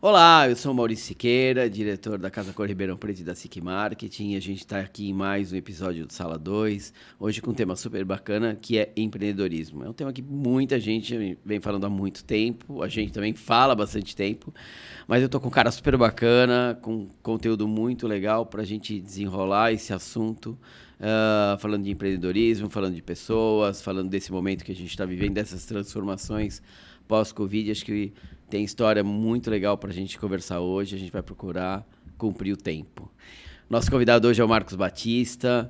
Olá, eu sou o Maurício Siqueira, diretor da Casa Cor Ribeirão Preto e da SIC Marketing. A gente está aqui em mais um episódio do Sala 2, hoje com um tema super bacana, que é empreendedorismo. É um tema que muita gente vem falando há muito tempo, a gente também fala há bastante tempo, mas eu tô com um cara super bacana, com conteúdo muito legal para a gente desenrolar esse assunto, falando de empreendedorismo, falando de pessoas, falando desse momento que a gente está vivendo, dessas transformações pós-Covid. Acho que tem história muito legal para a gente conversar hoje. A gente vai procurar cumprir o tempo. Nosso convidado hoje é o Marcos Batista,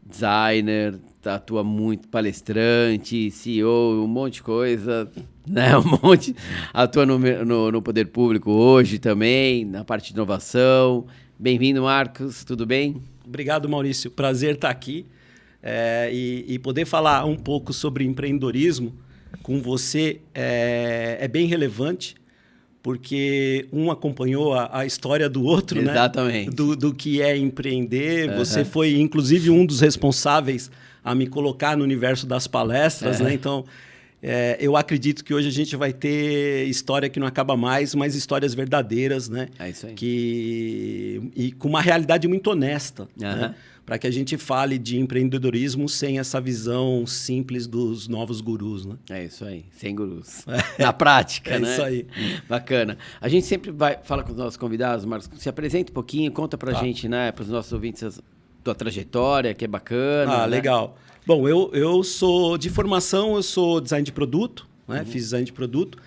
designer, atua muito, palestrante, CEO, um monte de coisa, né? Atua no poder público hoje também, na parte de inovação. Bem-vindo, Marcos, tudo bem? Obrigado, Maurício. Prazer estar aqui e poder falar um pouco sobre empreendedorismo com você é bem relevante, porque um acompanhou a história do outro, exatamente, né? Do que é empreender. Uhum. Você foi, inclusive, um dos responsáveis a me colocar no universo das palestras, né? Então, eu acredito que hoje a gente vai ter história que não acaba mais, mas histórias verdadeiras, né? É isso aí. E com uma realidade muito honesta, né? Para que a gente fale de empreendedorismo sem essa visão simples dos novos gurus, né? É isso aí, sem gurus. Na prática, né? É isso aí. Bacana. A gente sempre fala com os nossos convidados, Marcos, se apresenta um pouquinho, conta pra gente, né, para os nossos ouvintes, a tua trajetória, que é bacana. Ah, né? Legal. Bom, eu sou, de formação, eu sou design de produto, né? Fiz design de produto.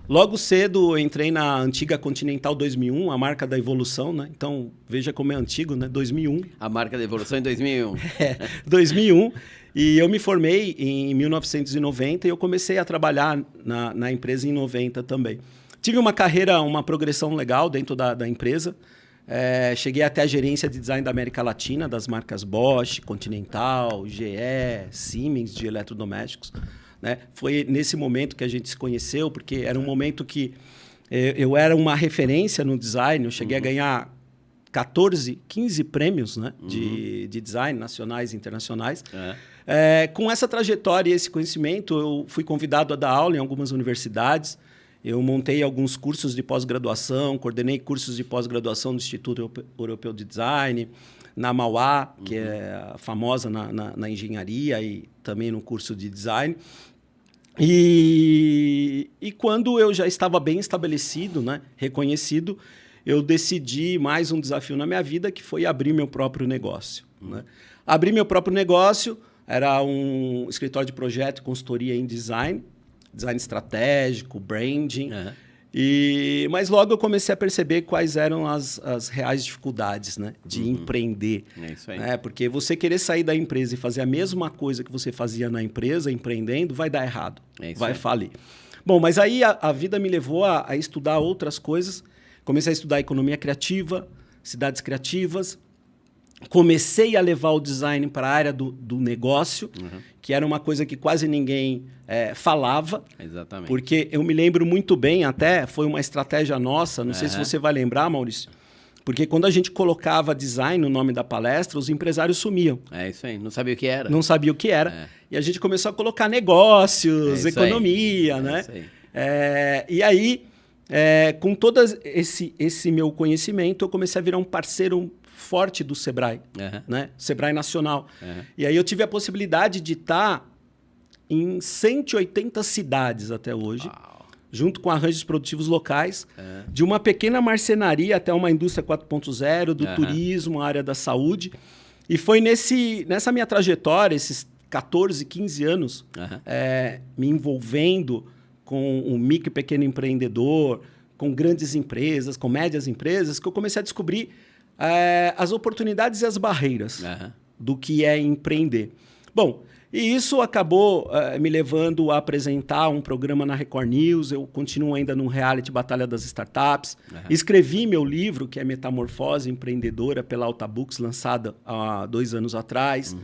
Logo cedo eu entrei na antiga Continental 2001, a marca da evolução, né? Então, veja como é antigo, né? 2001. A marca da evolução em 2001. 2001. E eu me formei em 1990 e eu comecei a trabalhar na empresa em 90 também. Tive uma carreira, uma progressão legal dentro da empresa. Cheguei até a gerência de design da América Latina, das marcas Bosch, Continental, GE, Siemens, de eletrodomésticos. Né? Foi nesse momento que a gente se conheceu, porque era um momento que eu era uma referência no design. Eu cheguei a ganhar 15 prêmios, né? de design nacionais e internacionais. Com essa trajetória e esse conhecimento, eu fui convidado a dar aula em algumas universidades. Eu montei alguns cursos de pós-graduação, coordenei cursos de pós-graduação do Instituto Europeu de Design, na Mauá, que é famosa na engenharia e também no curso de design. E quando eu já estava bem estabelecido, né, reconhecido, eu decidi mais um desafio na minha vida, que foi abrir meu próprio negócio. Né? Abrir meu próprio negócio era um escritório de projeto, consultoria em design estratégico, branding. Mas logo eu comecei a perceber quais eram as reais dificuldades, né, de empreender. É isso aí. Né? Porque você querer sair da empresa e fazer a mesma coisa que você fazia na empresa, empreendendo, vai dar errado, vai falir. Bom, mas aí a vida me levou a estudar outras coisas. Comecei a estudar economia criativa, cidades criativas. Comecei a levar o design para a área do negócio, que era uma coisa que quase ninguém falava. Exatamente. Porque eu me lembro muito bem, até foi uma estratégia nossa, não sei se você vai lembrar, Maurício, porque quando a gente colocava design no nome da palestra, os empresários sumiam. É isso aí, não sabia o que era. Não sabia o que era. E a gente começou a colocar negócios, economia, né? Isso aí. E aí, com todo esse meu conhecimento, eu comecei a virar um parceiro forte do Sebrae, né? Sebrae Nacional. E aí eu tive a possibilidade de estar em 180 cidades até hoje, junto com arranjos produtivos locais, de uma pequena marcenaria até uma indústria 4.0, do turismo, área da saúde. E foi nessa minha trajetória, esses 14, 15 anos, me envolvendo com o micro e pequeno empreendedor, com grandes empresas, com médias empresas, que eu comecei a descobrir as oportunidades e as barreiras do que é empreender. Bom, e isso acabou me levando a apresentar um programa na Record News. Eu continuo ainda no reality Batalha das Startups. Escrevi meu livro, que é Metamorfose Empreendedora, pela Alta Books, lançada há 2 anos atrás.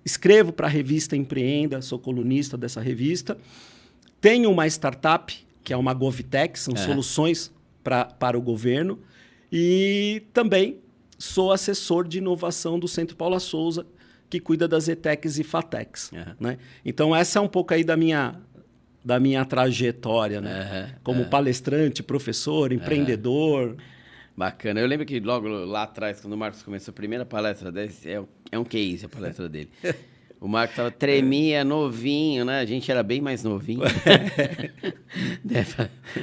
Escrevo para a revista Empreenda, sou colunista dessa revista. Tenho uma startup, que é uma GovTech, são soluções para o governo. E também sou assessor de inovação do Centro Paula Souza, que cuida das ETECs e FATECs. Né? Então, essa é um pouco aí da minha da minha trajetória, né? Como palestrante, professor, empreendedor. Bacana. Eu lembro que logo lá atrás, quando o Marcos começou a primeira palestra dele, é um case a palestra dele. O Marcos tremia, novinho, né? A gente era bem mais novinho.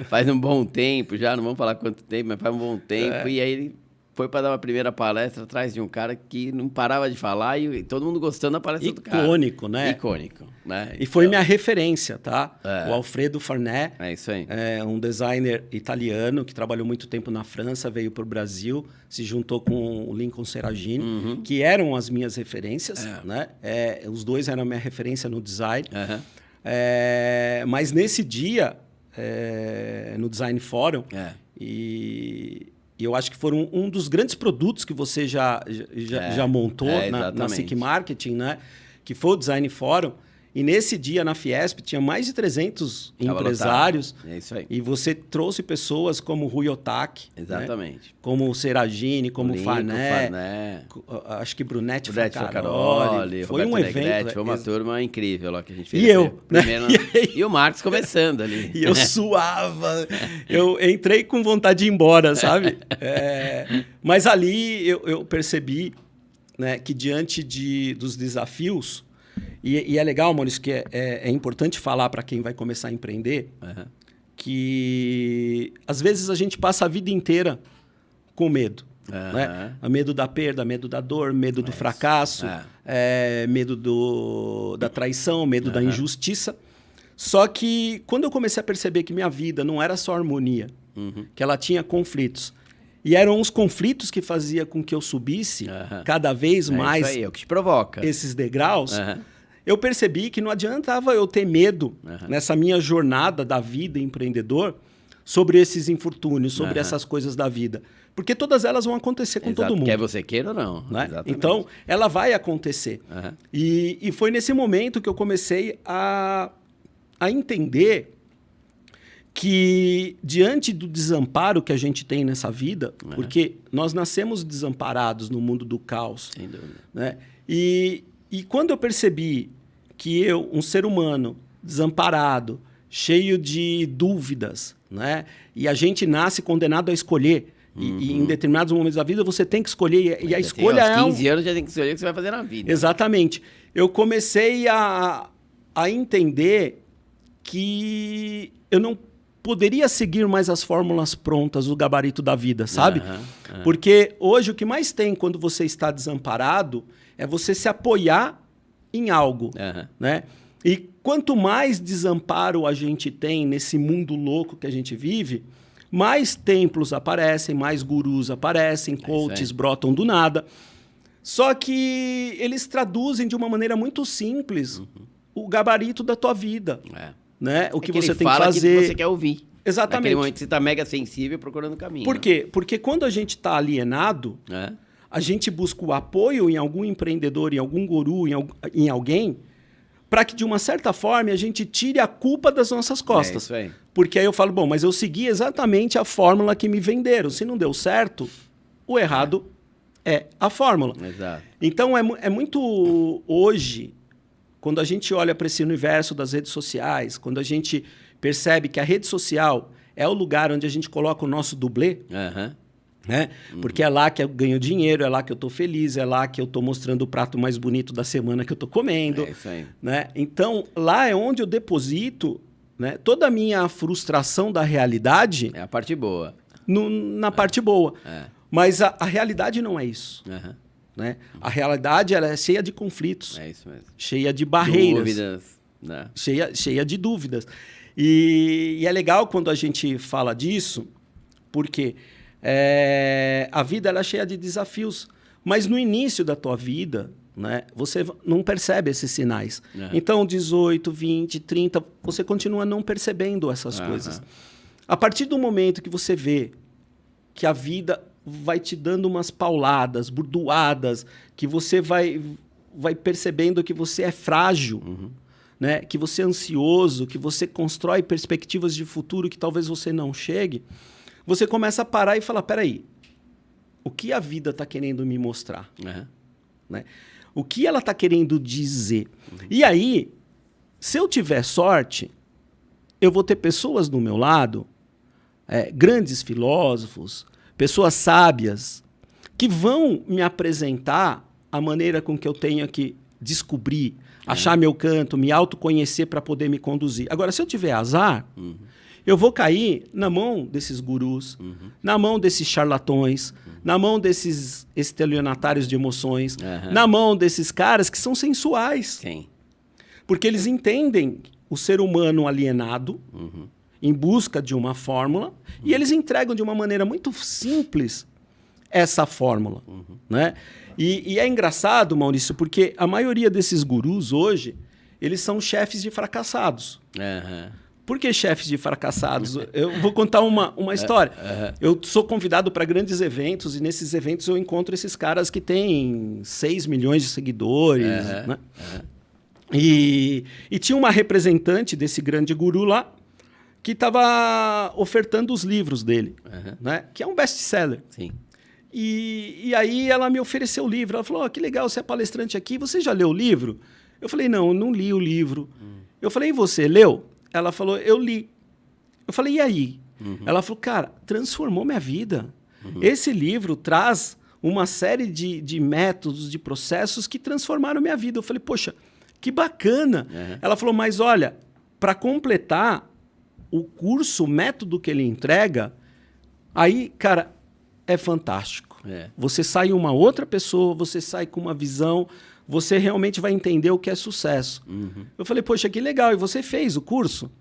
Faz um bom tempo já, não vamos falar quanto tempo, mas faz um bom tempo. E aí ele foi para dar uma primeira palestra atrás de um cara que não parava de falar e todo mundo gostando da palestra do cara. Icônico, né? Icônico, né? E foi minha referência, tá? O Alfredo Farnet. É isso aí. É um designer italiano que trabalhou muito tempo na França, veio para o Brasil, se juntou com o Lincoln Seragini, que eram as minhas referências, né? Os dois eram a minha referência no design. Mas nesse dia, no Design Forum, e eu acho que foram um dos grandes produtos que você já montou na SIC Marketing, né? Que foi o Design Forum. E nesse dia, na Fiesp, tinha mais de 300 empresários. É isso aí. E você trouxe pessoas como Rui Otaki. Exatamente. Né? Como o Seragini, como o Farnet. Acho que Brunete Francaroli. Foi um evento. Foi uma turma incrível lá que a gente fez. E eu. Né? E o Marcos começando ali. E eu suava. Eu entrei com vontade de ir embora, sabe? Mas ali eu percebi, né, que diante dos desafios... E é legal, Maurício, que é importante falar para quem vai começar a empreender que às vezes a gente passa a vida inteira com medo. Né? Medo da perda, medo da dor, medo do fracasso, medo da traição, medo da injustiça. Só que quando eu comecei a perceber que minha vida não era só harmonia, que ela tinha conflitos, e eram os conflitos que faziam com que eu subisse cada vez mais isso aí, é o que te provoca. Esses degraus, eu percebi que não adiantava eu ter medo nessa minha jornada da vida empreendedor sobre esses infortúnios, sobre essas coisas da vida. Porque todas elas vão acontecer com todo mundo. Quer você queira ou não. Né? Então, ela vai acontecer. E foi nesse momento que eu comecei a entender que diante do desamparo que a gente tem nessa vida, porque nós nascemos desamparados no mundo do caos. Sem dúvida. Né? E quando eu percebi que eu, um ser humano desamparado, cheio de dúvidas, né? E a gente nasce condenado a escolher. E em determinados momentos da vida você tem que escolher. E a escolha é... Aos 15 anos já tem que escolher o que você vai fazer na vida. Exatamente. Eu comecei a entender que eu não poderia seguir mais as fórmulas prontas, o gabarito da vida, sabe? Porque hoje o que mais tem quando você está desamparado é você se apoiar em algo, né? E quanto mais desamparo a gente tem nesse mundo louco que a gente vive, mais templos aparecem, mais gurus aparecem, coaches brotam do nada. Só que eles traduzem de uma maneira muito simples o gabarito da tua vida, né? O que você tem que fazer. O que você quer ouvir. Exatamente. Naquele momento que você está mega sensível procurando o caminho. Por quê? Porque quando a gente está alienado, a gente busca o apoio em algum empreendedor, em algum guru, em alguém, para que, de uma certa forma, a gente tire a culpa das nossas costas. Isso aí. Porque aí eu falo, bom, mas eu segui exatamente a fórmula que me venderam. Se não deu certo, o errado é a fórmula. Exato. Então, é muito hoje, quando a gente olha para esse universo das redes sociais, quando a gente percebe que a rede social é o lugar onde a gente coloca o nosso dublê, né? Porque é lá que eu ganho dinheiro, é lá que eu estou feliz, é lá que eu estou mostrando o prato mais bonito da semana que eu estou comendo. É isso aí. Né? Então, lá é onde eu deposito, né, toda a minha frustração da realidade... É a parte boa. Na parte boa. Mas a realidade não é isso. Né? A realidade ela é cheia de conflitos. É isso mesmo. Cheia de barreiras. Dúvidas. Né? Cheia de dúvidas. E é legal quando a gente fala disso, porque... a vida ela é cheia de desafios, mas no início da tua vida, né, você não percebe esses sinais. Então, 18, 20, 30, você continua não percebendo essas coisas. A partir do momento que você vê que a vida vai te dando umas pauladas, burdoadas, que você vai percebendo que você é frágil, né, que você é ansioso, que você constrói perspectivas de futuro que talvez você não chegue, você começa a parar e falar, peraí, o que a vida está querendo me mostrar? Né? O que ela está querendo dizer? E aí, se eu tiver sorte, eu vou ter pessoas do meu lado, grandes filósofos, pessoas sábias, que vão me apresentar a maneira com que eu tenho que descobrir, achar meu canto, me autoconhecer para poder me conduzir. Agora, se eu tiver azar, eu vou cair na mão desses gurus, na mão desses charlatões, na mão desses estelionatários de emoções, na mão desses caras que são sensuais. Sim. Porque eles entendem o ser humano alienado, em busca de uma fórmula, e eles entregam de uma maneira muito simples essa fórmula. Né? E é engraçado, Maurício, porque a maioria desses gurus hoje, eles são chefes de fracassados. Por que chefes de fracassados? Eu vou contar uma história. Eu sou convidado para grandes eventos, e nesses eventos eu encontro esses caras que têm 6 milhões de seguidores. Né? E tinha uma representante desse grande guru lá, que estava ofertando os livros dele, né? Que é um best-seller. Sim. E aí ela me ofereceu o livro. Ela falou, que legal, você é palestrante aqui, você já leu o livro? Eu falei, não, eu não li o livro. Eu falei, e você, leu? Ela falou, eu li. Eu falei, e aí? Ela falou, cara, transformou minha vida. Esse livro traz uma série de métodos, de processos que transformaram minha vida. Eu falei, poxa, que bacana. Ela falou, mas olha, para completar o curso, o método que ele entrega, aí, cara, é fantástico. Você sai uma outra pessoa, você sai com uma visão, você realmente vai entender o que é sucesso. Eu falei, poxa, que legal, e você fez o curso?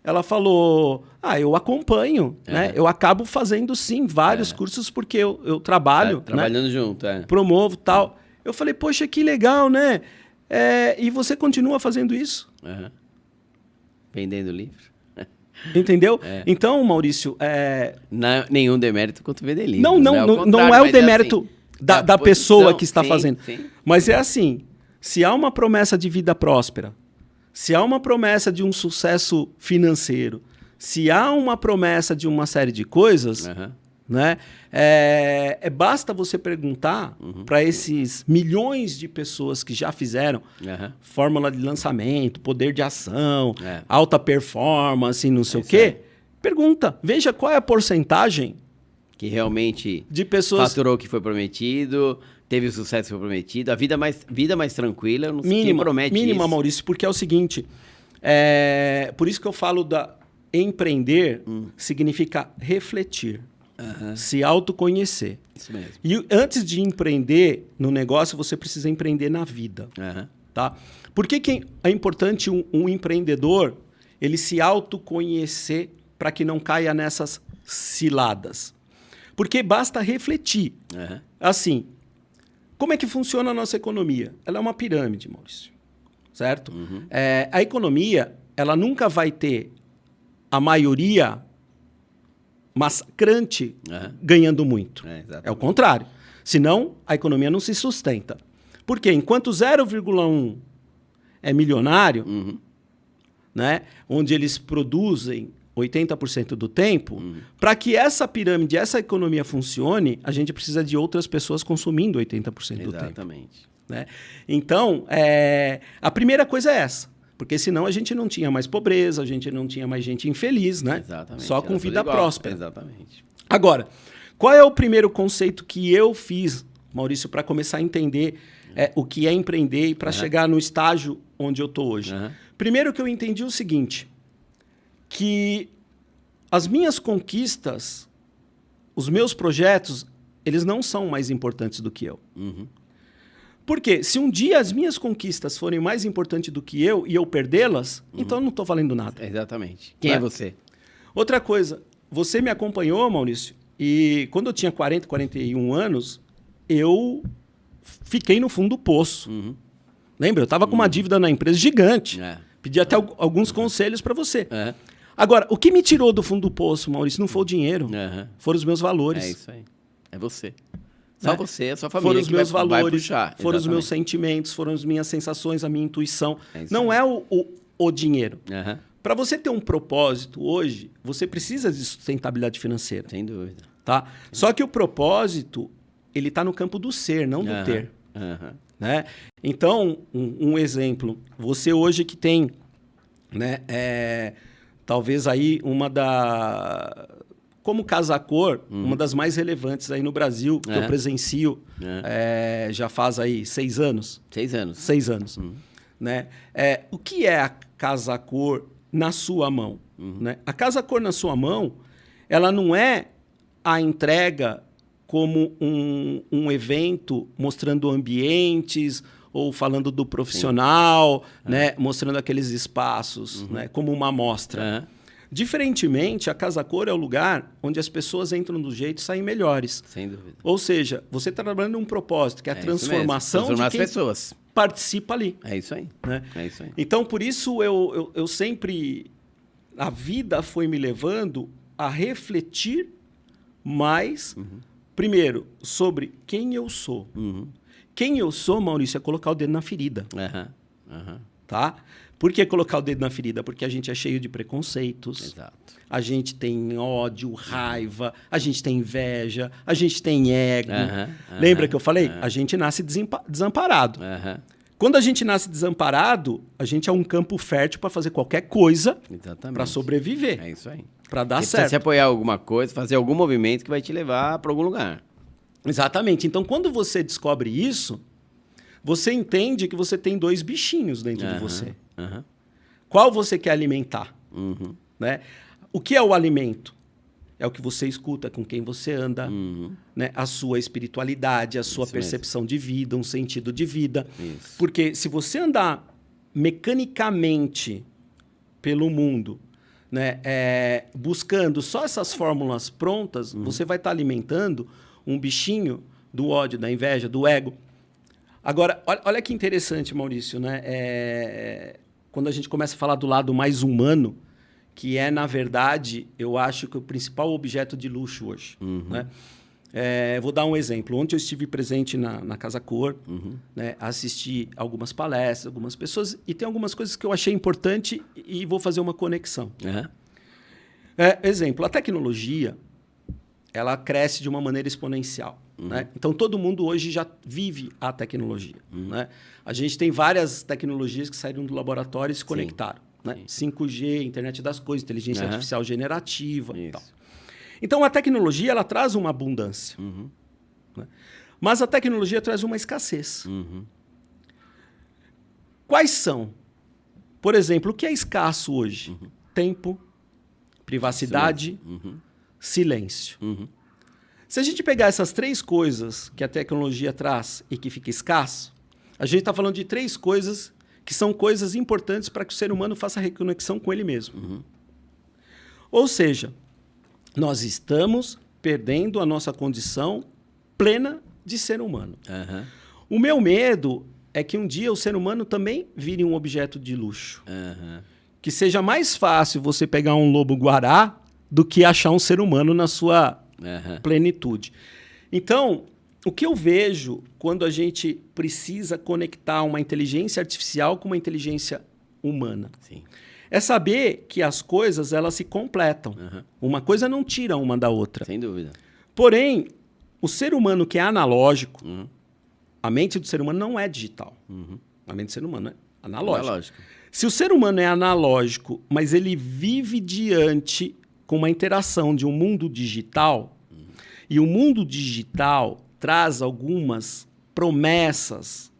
Ela falou, eu acompanho, né? Eu acabo fazendo, sim, vários cursos, porque eu trabalho, trabalhando, né? Junto, promovo, tal. Eu falei, poxa, que legal, né? E você continua fazendo isso? Vendendo livro. Entendeu? Então, Maurício... Nenhum demérito quanto vender livro. Não é o demérito assim, da pessoa que está fazendo. Sim. Mas é assim, se há uma promessa de vida próspera, se há uma promessa de um sucesso financeiro, se há uma promessa de uma série de coisas, né? Basta você perguntar para esses milhões de pessoas que já fizeram fórmula de lançamento, poder de ação, alta performance, não sei o quê. Pergunta, veja qual é a porcentagem que realmente de pessoas faturou o que foi prometido, teve o sucesso que foi prometido, a vida mais tranquila, não sei mínima, quem promete mínima, isso. Maurício, porque é o seguinte, por isso que eu falo empreender significa refletir. Se autoconhecer. Isso mesmo. E antes de empreender no negócio, você precisa empreender na vida. Tá? Por que é importante um empreendedor ele se autoconhecer para que não caia nessas ciladas? Porque basta refletir. Assim, como é que funciona a nossa economia? Ela é uma pirâmide, Maurício. Certo? A economia, ela nunca vai ter a maioria massacrante ganhando muito. É o contrário. Senão, a economia não se sustenta. Por quê? Enquanto 0,1 é milionário, né, onde eles produzem 80% do tempo, para que essa pirâmide, essa economia funcione, a gente precisa de outras pessoas consumindo 80% do tempo. Exatamente. Né? Então, a primeira coisa é essa. Porque senão a gente não tinha mais pobreza, a gente não tinha mais gente infeliz, né? Exatamente. Só com vida próspera. Exatamente. Agora, qual é o primeiro conceito que eu fiz, Maurício, para começar a entender o que é empreender e para chegar no estágio onde eu estou hoje? Primeiro que eu entendi o seguinte, que as minhas conquistas, os meus projetos, eles não são mais importantes do que eu. Porque se um dia as minhas conquistas forem mais importantes do que eu e eu perdê-las, então eu não estou valendo nada. Exatamente. Quem é você? Outra coisa, você me acompanhou, Maurício, e quando eu tinha 40, 41 anos, eu fiquei no fundo do poço. Lembra? Eu estava com uma dívida na empresa gigante. Pedi até alguns conselhos para você. Agora, o que me tirou do fundo do poço, Maurício, não foi o dinheiro, foram os meus valores. É isso aí. É você. Só você, a sua família. Foram os meus valores, vai puxar. Foram os meus sentimentos, foram as minhas sensações, a minha intuição. Não é o dinheiro. Para você ter um propósito hoje, você precisa de sustentabilidade financeira. Sem dúvida. Tá? Só que o propósito, ele está no campo do ser, não do ter. Né? Então, um exemplo. Você hoje que tem, né, talvez aí como Casa Cor, uma das mais relevantes aí no Brasil, que eu presencio já faz aí 6 anos. 6 anos. 6 anos. Né? O que é a Casa Cor na sua mão? Né? A Casa Cor na sua mão, ela não é a entrega como um evento mostrando ambientes ou falando do profissional, né? Mostrando aqueles espaços, né? Como uma amostra. Diferentemente, a Casa Cor é o lugar onde as pessoas entram do jeito e saem melhores. Sem dúvida. Ou seja, você está trabalhando num propósito, que é a transformação de quem pessoas participa ali. É isso aí. Né? É isso aí. Então, por isso, eu sempre... A vida foi me levando a refletir mais, primeiro, sobre quem eu sou. Quem eu sou, Maurício, é colocar o dedo na ferida. Tá? Por que colocar o dedo na ferida? Porque a gente é cheio de preconceitos. Exato. A gente tem ódio, raiva, a gente tem inveja, a gente tem ego. Lembra que eu falei? A gente nasce desamparado. Quando a gente nasce desamparado, a gente é um campo fértil para fazer qualquer coisa para sobreviver. É isso aí. Para dar certo. certo. Se apoiar alguma coisa, fazer algum movimento que vai te levar para algum lugar. Exatamente. Então, quando você descobre isso, você entende que você tem 2 bichinhos dentro de você. Qual você quer alimentar? Né? O que é o alimento? É o que você escuta, com quem você anda, né? A sua espiritualidade, a sua percepção de vida, um sentido de vida. Isso. Porque se você andar mecanicamente pelo mundo, né? Buscando só essas fórmulas prontas, você vai estar alimentando um bichinho do ódio, da inveja, do ego. Agora, olha que interessante, Maurício, né? Quando a gente começa a falar do lado mais humano, que é, na verdade, eu acho que o principal objeto de luxo hoje. Né? Vou dar um exemplo. Ontem eu estive presente na Casa Cor, né? Assisti algumas palestras, algumas pessoas, e tem algumas coisas que eu achei importante e vou fazer uma conexão. Exemplo, a tecnologia, ela cresce de uma maneira exponencial. Né? Então, todo mundo hoje já vive a tecnologia. Né? A gente tem várias tecnologias que saíram do laboratório e se conectaram. Né? 5G, internet das coisas, inteligência artificial generativa e tal. Então, a tecnologia ela traz uma abundância. Né? Mas a tecnologia traz uma escassez. Quais são? Por exemplo, o que é escasso hoje? Tempo, privacidade, silêncio. Se a gente pegar essas 3 coisas que a tecnologia traz e que fica escasso, a gente está falando de 3 coisas que são coisas importantes para que o ser humano faça reconexão com ele mesmo. Ou seja, nós estamos perdendo a nossa condição plena de ser humano. O meu medo é que um dia o ser humano também vire um objeto de luxo. Que seja mais fácil você pegar um lobo-guará do que achar um ser humano na sua plenitude. Então, o que eu vejo quando a gente precisa conectar uma inteligência artificial com uma inteligência humana é saber que as coisas elas se completam. Uma coisa não tira uma da outra. Sem dúvida. Porém, o ser humano que é analógico, a mente do ser humano não é digital. A mente do ser humano é analógica. Se o ser humano é analógico, mas ele vive diante com uma interação de um mundo digital, e o mundo digital traz algumas promessas,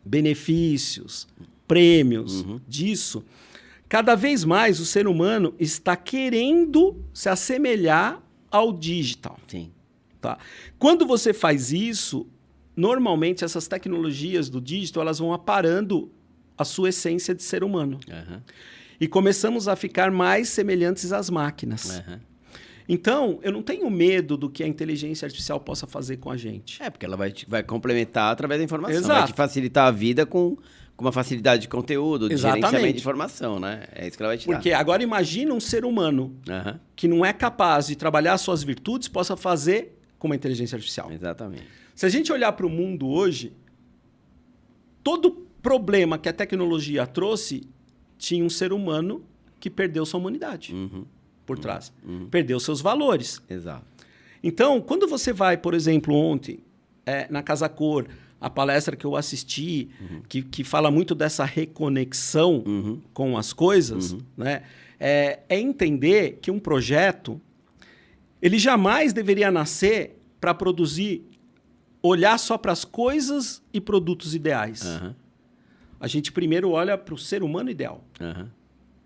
benefícios, prêmios disso, cada vez mais o ser humano está querendo se assemelhar ao digital. Tá? Quando você faz isso, normalmente essas tecnologias do digital elas vão aparando a sua essência de ser humano. E começamos a ficar mais semelhantes às máquinas. Então, eu não tenho medo do que a inteligência artificial possa fazer com a gente. Porque ela vai complementar através da informação. Exato. Vai te facilitar a vida com uma facilidade de conteúdo, de gerenciamento de informação, né? É isso que ela vai te dar. Porque agora imagina um ser humano que não é capaz de trabalhar suas virtudes, possa fazer com uma inteligência artificial. Exatamente. Se a gente olhar para o mundo hoje, todo problema que a tecnologia trouxe tinha um ser humano que perdeu sua humanidade. Por trás. Perdeu seus valores. Exato. Então, quando você vai, por exemplo, ontem, na Casa Cor, a palestra que eu assisti, que fala muito dessa reconexão com as coisas, né? É entender que um projeto ele jamais deveria nascer para produzir, olhar só para as coisas e produtos ideais. A gente primeiro olha para o ser humano ideal.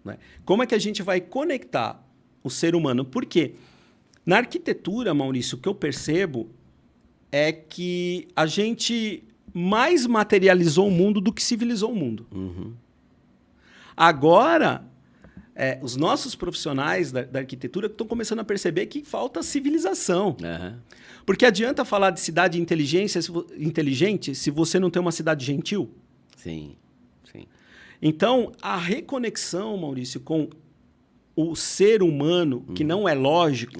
Né? Como é que a gente vai conectar o ser humano? Por quê? Na arquitetura, Maurício, o que eu percebo é que a gente mais materializou o mundo do que civilizou o mundo. Agora, os nossos profissionais da arquitetura estão começando a perceber que falta civilização. Porque adianta falar de cidade inteligente se você não tem uma cidade gentil? Sim, sim. Então, a reconexão, Maurício, com o ser humano, que não é lógico,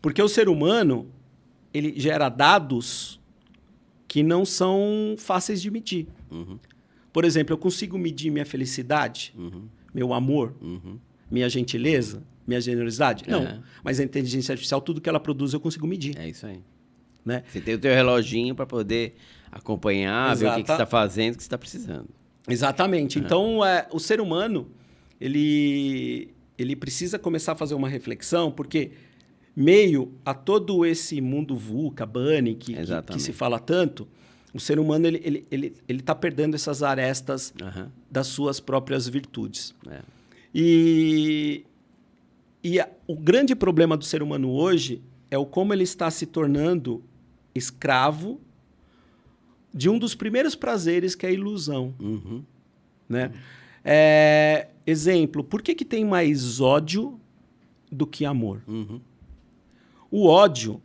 porque o ser humano ele gera dados que não são fáceis de medir. Por exemplo, eu consigo medir minha felicidade, meu amor, minha gentileza, minha generosidade? Não. Mas a inteligência artificial, tudo que ela produz, eu consigo medir. É isso aí. Né? Você tem o teu reloginho para poder acompanhar, ver o que você está fazendo, o que você está precisando. Exatamente. Então, o ser humano, ele precisa começar a fazer uma reflexão, porque meio a todo esse mundo VUCA, BANI, que se fala tanto, o ser humano ele está perdendo essas arestas das suas próprias virtudes. E o grande problema do ser humano hoje é o como ele está se tornando escravo de um dos primeiros prazeres, que é a ilusão. Né? Exemplo, por que tem mais ódio do que amor? O ódio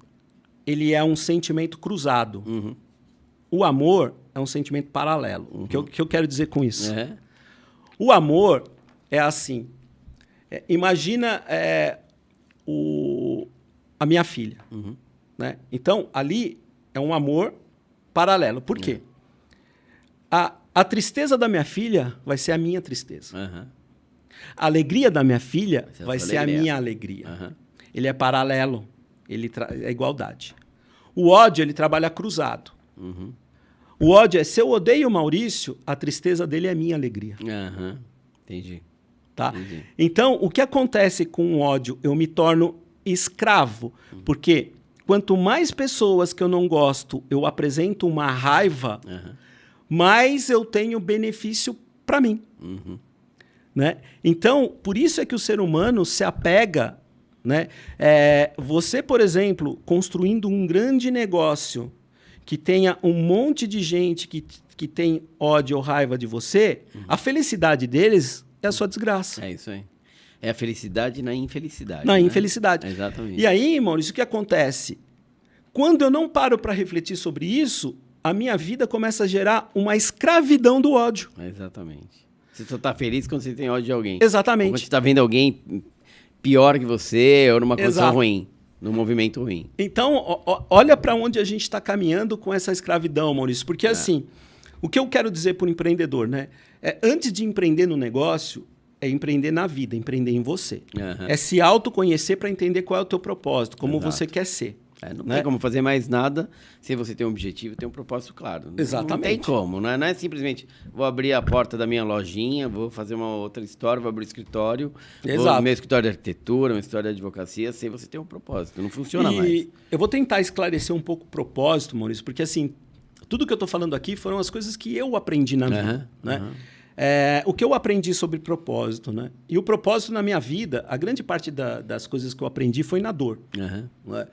ele é um sentimento cruzado. O amor é um sentimento paralelo. O que eu quero dizer com isso? O amor é assim. Imagina a minha filha. Né? Então, ali é um amor paralelo. Por quê? A tristeza da minha filha vai ser a minha tristeza. A alegria da minha filha vai ser a minha alegria. Ele é paralelo. Ele é igualdade. O ódio, ele trabalha cruzado. O ódio é, se eu odeio o Maurício, a tristeza dele é minha alegria. Entendi. Tá? Entendi. Então, o que acontece com o ódio? Eu me torno escravo. Porque quanto mais pessoas que eu não gosto eu apresento uma raiva, mais eu tenho benefício para mim. Né? Então, por isso é que o ser humano se apega. Né? Você, por exemplo, construindo um grande negócio que tenha um monte de gente que tem ódio ou raiva de você, a felicidade deles é a sua desgraça. É isso aí. É a felicidade na infelicidade. Na infelicidade. Exatamente. E aí, Maurício, o que acontece? Quando eu não paro para refletir sobre isso, a minha vida começa a gerar uma escravidão do ódio. Exatamente. Você só está feliz quando você tem ódio de alguém. Exatamente. Ou quando você está vendo alguém pior que você ou numa condição ruim, num movimento ruim. Então, olha para onde a gente está caminhando com essa escravidão, Maurício. Porque, assim, o que eu quero dizer para o empreendedor, né? Antes de empreender no negócio, é empreender na vida, empreender em você. É se autoconhecer para entender qual é o teu propósito, como você quer ser. Não tem como fazer mais nada se você tem um objetivo, tem um propósito claro. Exatamente. Não tem como, não é simplesmente vou abrir a porta da minha lojinha, vou fazer uma outra história, vou abrir um escritório, vou meu escritório de arquitetura, uma história de advocacia, sem você ter um propósito. Não funciona mais. Eu vou tentar esclarecer um pouco o propósito, Maurício, porque assim, tudo que eu estou falando aqui foram as coisas que eu aprendi na vida. Né? O que eu aprendi sobre propósito, né? E o propósito na minha vida, a grande parte das coisas que eu aprendi foi na dor. Né?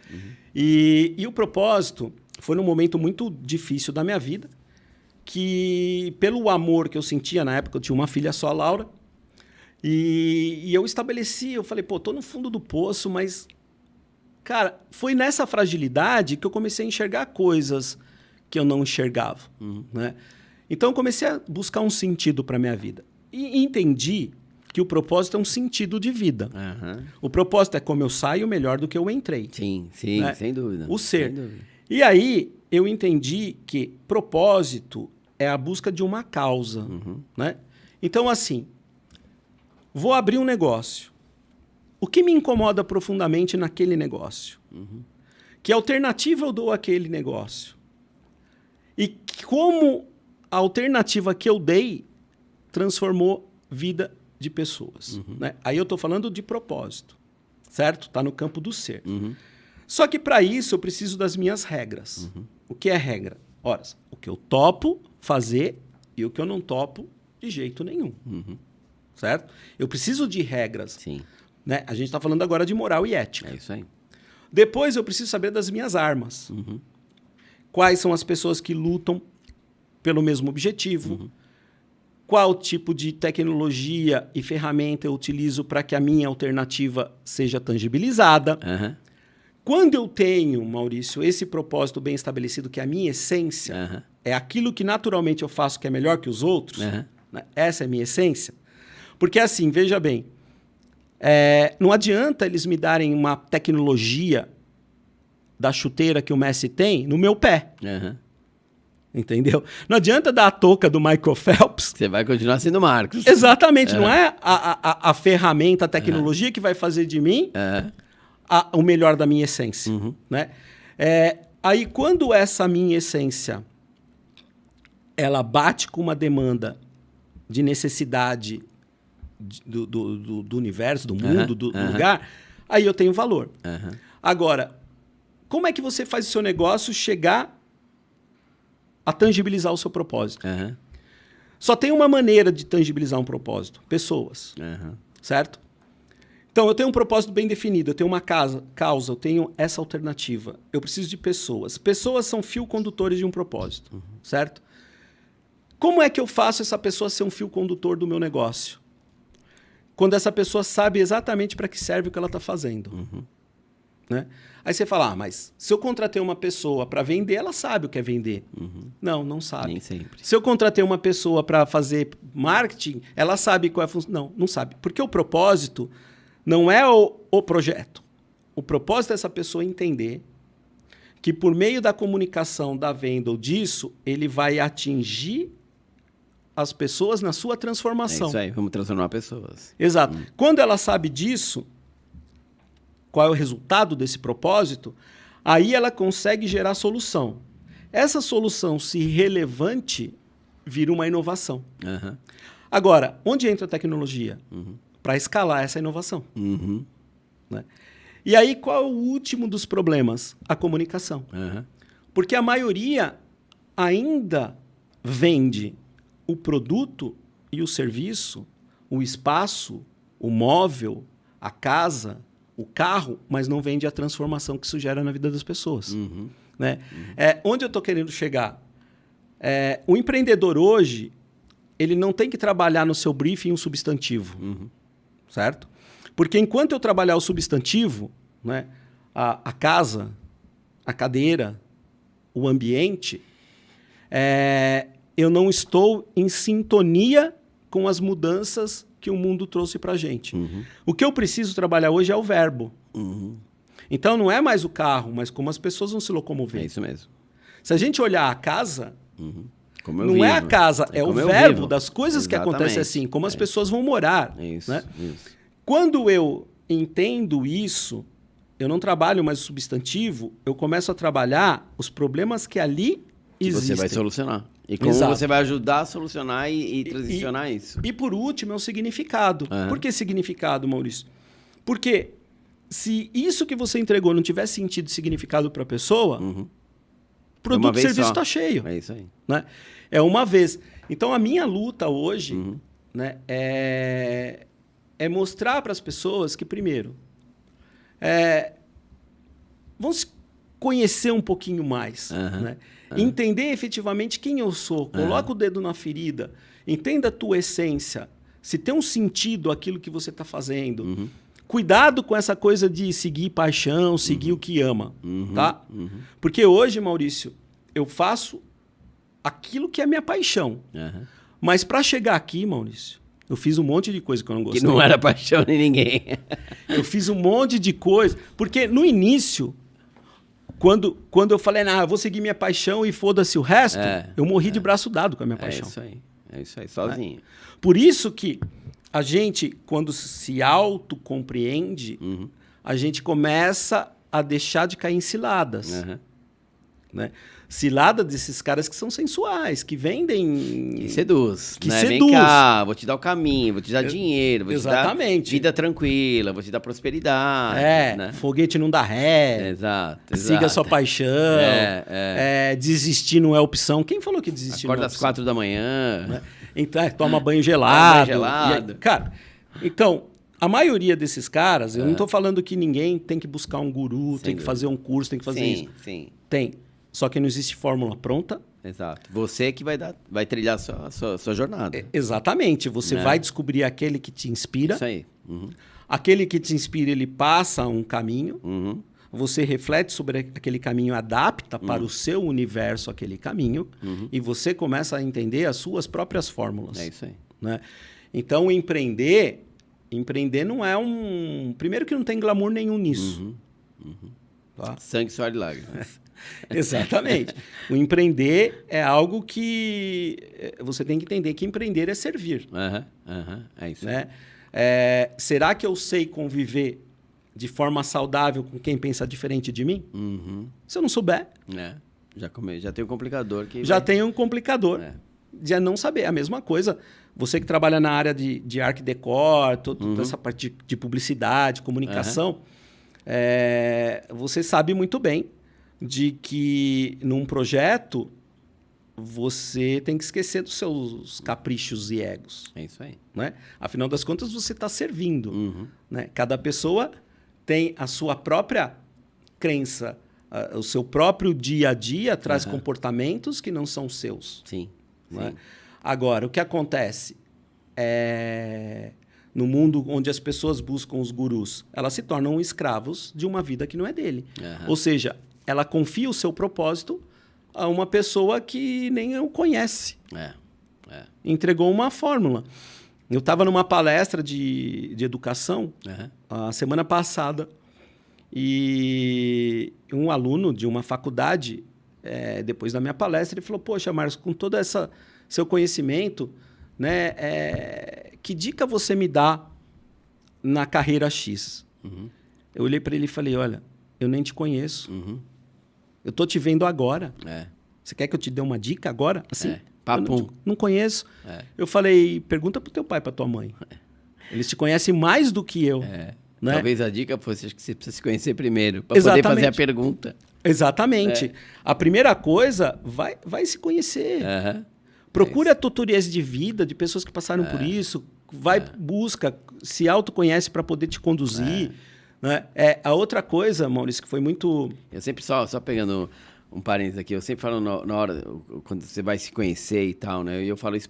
E o propósito foi num momento muito difícil da minha vida, que pelo amor que eu sentia na época, eu tinha uma filha só, a Laura, e eu estabeleci, eu falei, tô no fundo do poço, mas, cara, foi nessa fragilidade que eu comecei a enxergar coisas que eu não enxergava, né? Então, eu comecei a buscar um sentido para a minha vida. E entendi que o propósito é um sentido de vida. O propósito é como eu saio melhor do que eu entrei. Sim, né? Sem dúvida. O ser. Sem dúvida. E aí, eu entendi que propósito é a busca de uma causa. Né? Então, assim, vou abrir um negócio. O que me incomoda profundamente naquele negócio? Que alternativa eu dou àquele negócio? E como a alternativa que eu dei transformou vida de pessoas. Né? Aí eu estou falando de propósito, certo? Está no campo do ser. Só que para isso eu preciso das minhas regras. O que é regra? Ora, o que eu topo fazer e o que eu não topo de jeito nenhum. Certo? Eu preciso de regras. Sim. Né? A gente está falando agora de moral e ética. É isso aí. Depois eu preciso saber das minhas armas. Quais são as pessoas que lutam pelo mesmo objetivo? Qual tipo de tecnologia e ferramenta eu utilizo para que a minha alternativa seja tangibilizada? Quando eu tenho, Maurício, esse propósito bem estabelecido, que é a minha essência, é aquilo que naturalmente eu faço que é melhor que os outros, né? Essa é a minha essência. Porque assim, veja bem, não adianta eles me darem uma tecnologia da chuteira que o Messi tem no meu pé. Entendeu? Não adianta dar a touca do Michael Phelps. Você vai continuar sendo Marcos. Exatamente. Não é a ferramenta, a tecnologia que vai fazer de mim o melhor da minha essência. Né? Aí, quando essa minha essência ela bate com uma demanda de necessidade do universo, do mundo, do lugar, aí eu tenho valor. Agora, como é que você faz o seu negócio chegar a tangibilizar o seu propósito? Só tem uma maneira de tangibilizar um propósito: pessoas. Certo? Então, eu tenho um propósito bem definido, eu tenho uma causa, eu tenho essa alternativa. Eu preciso de pessoas. Pessoas são fio condutores de um propósito. Certo? Como é que eu faço essa pessoa ser um fio condutor do meu negócio? Quando essa pessoa sabe exatamente para que serve o que ela está fazendo. Né? Aí você fala, mas se eu contratei uma pessoa para vender, ela sabe o que é vender. Não sabe. Nem sempre. Se eu contratei uma pessoa para fazer marketing, ela sabe qual é a função. Não sabe. Porque o propósito não é o projeto. O propósito é essa pessoa entender que por meio da comunicação, da venda ou disso, ele vai atingir as pessoas na sua transformação. É isso aí, vamos transformar pessoas. Exato. Quando ela sabe disso, qual é o resultado desse propósito, aí ela consegue gerar solução. Essa solução, se relevante, vira uma inovação. Agora, onde entra a tecnologia? Para escalar essa inovação. Né? E aí, qual é o último dos problemas? A comunicação. Porque a maioria ainda vende o produto e o serviço, o espaço, o móvel, a casa, o carro, mas não vende a transformação que isso gera na vida das pessoas. Né? Onde eu estou querendo chegar? O empreendedor hoje, ele não tem que trabalhar no seu briefing um substantivo. Certo? Porque enquanto eu trabalhar o substantivo, né, a casa, a cadeira, o ambiente, eu não estou em sintonia com as mudanças que o mundo trouxe para a gente. O que eu preciso trabalhar hoje é o verbo. Então, não é mais o carro, mas como as pessoas vão se locomover. É isso mesmo. Se a gente olhar a casa, não é a casa, é o verbo das coisas que acontecem assim, como as pessoas vão morar. Isso, né? isso. Quando eu entendo isso, eu não trabalho mais o substantivo, eu começo a trabalhar os problemas que ali existem. Você vai solucionar. E como você vai ajudar a solucionar e transicionar isso. E por último, é o significado. Por que significado, Maurício? Porque se isso que você entregou não tiver sentido e significado para a pessoa, o produto e serviço está cheio. É isso aí. Né? É uma vez. Então, a minha luta hoje né, é mostrar para as pessoas que, primeiro, vão se conhecer um pouquinho mais. Né? Entender efetivamente quem eu sou. Coloca o dedo na ferida. Entenda a tua essência. Se tem um sentido aquilo que você está fazendo. Cuidado com essa coisa de seguir paixão, seguir o que ama. Tá? Porque hoje, Maurício, eu faço aquilo que é minha paixão. Mas para chegar aqui, Maurício, eu fiz um monte de coisa que eu não gostei. Que não era paixão de ninguém. Eu fiz um monte de coisa. Porque no início, quando eu falei, eu vou seguir minha paixão e foda-se o resto, eu morri de braço dado com a minha paixão. É isso aí, sozinho. Por isso que a gente, quando se autocompreende, a gente começa a deixar de cair em ciladas. Né? Cilada desses caras que são sensuais, que vendem... Que seduz. Que né? seduz. Vem cá, vou te dar o caminho, vou te dar dinheiro, vou Exatamente. te dar vida tranquila, vou te dar prosperidade. Né? Foguete não dá ré. Exato. Siga sua paixão. Desistir não é opção. Quem falou que desistir Acorda não é às opção? 4 da manhã. Né? Então, toma banho gelado. gelado. Cara, então... A maioria desses caras, eu não estou falando que ninguém tem que buscar um guru, tem que fazer um curso, tem que fazer isso. Sim. Tem. Só que não existe fórmula pronta. Exato. Você que vai trilhar a sua jornada. Exatamente. Você vai descobrir aquele que te inspira. Isso aí. Uhum. Aquele que te inspira, ele passa um caminho. Uhum. Você reflete sobre aquele caminho, adapta para o seu universo aquele caminho. E você começa a entender as suas próprias fórmulas. É isso aí. Né? Então, empreender não é um... Primeiro que não tem glamour nenhum nisso. Tá? Sangue, suor e lágrimas. Exatamente. O empreender é algo que... Você tem que entender que empreender é servir. É isso. Né? Será que eu sei conviver de forma saudável com quem pensa diferente de mim? Se eu não souber... Já tem um complicador. Tem um complicador. De não saber. A mesma coisa... Você que trabalha na área de art decor, toda essa parte de publicidade, comunicação, você sabe muito bem de que num projeto você tem que esquecer dos seus caprichos e egos. É isso aí. Né? Afinal das contas, você está servindo. Né? Cada pessoa tem a sua própria crença, o seu próprio dia a dia traz comportamentos que não são seus. Sim. Né? Agora, o que acontece no mundo onde as pessoas buscam os gurus? Elas se tornam escravos de uma vida que não é dele. Ou seja, ela confia o seu propósito a uma pessoa que nem o conhece. Entregou uma fórmula. Eu estava numa palestra de educação a semana passada e um aluno de uma faculdade, depois da minha palestra, ele falou, poxa, Marcos, com toda essa... seu conhecimento, né? Que dica você me dá na carreira X? Eu olhei para ele e falei, olha, eu nem te conheço. Eu tô te vendo agora. Você quer que eu te dê uma dica agora? Assim, Papum. Não conheço. Eu falei, pergunta pro teu pai, pra tua mãe. Eles te conhecem mais do que eu. Né? Talvez a dica fosse que você precisa se conhecer primeiro, para poder fazer a pergunta. Exatamente. A primeira coisa, vai se conhecer. Procura tutoriais de vida de pessoas que passaram por isso. Busca, se autoconhece para poder te conduzir. Né? A outra coisa, Maurício, que foi muito... Eu sempre, só pegando um parênteses aqui, eu sempre falo na hora, quando você vai se conhecer e tal, né? E eu falo isso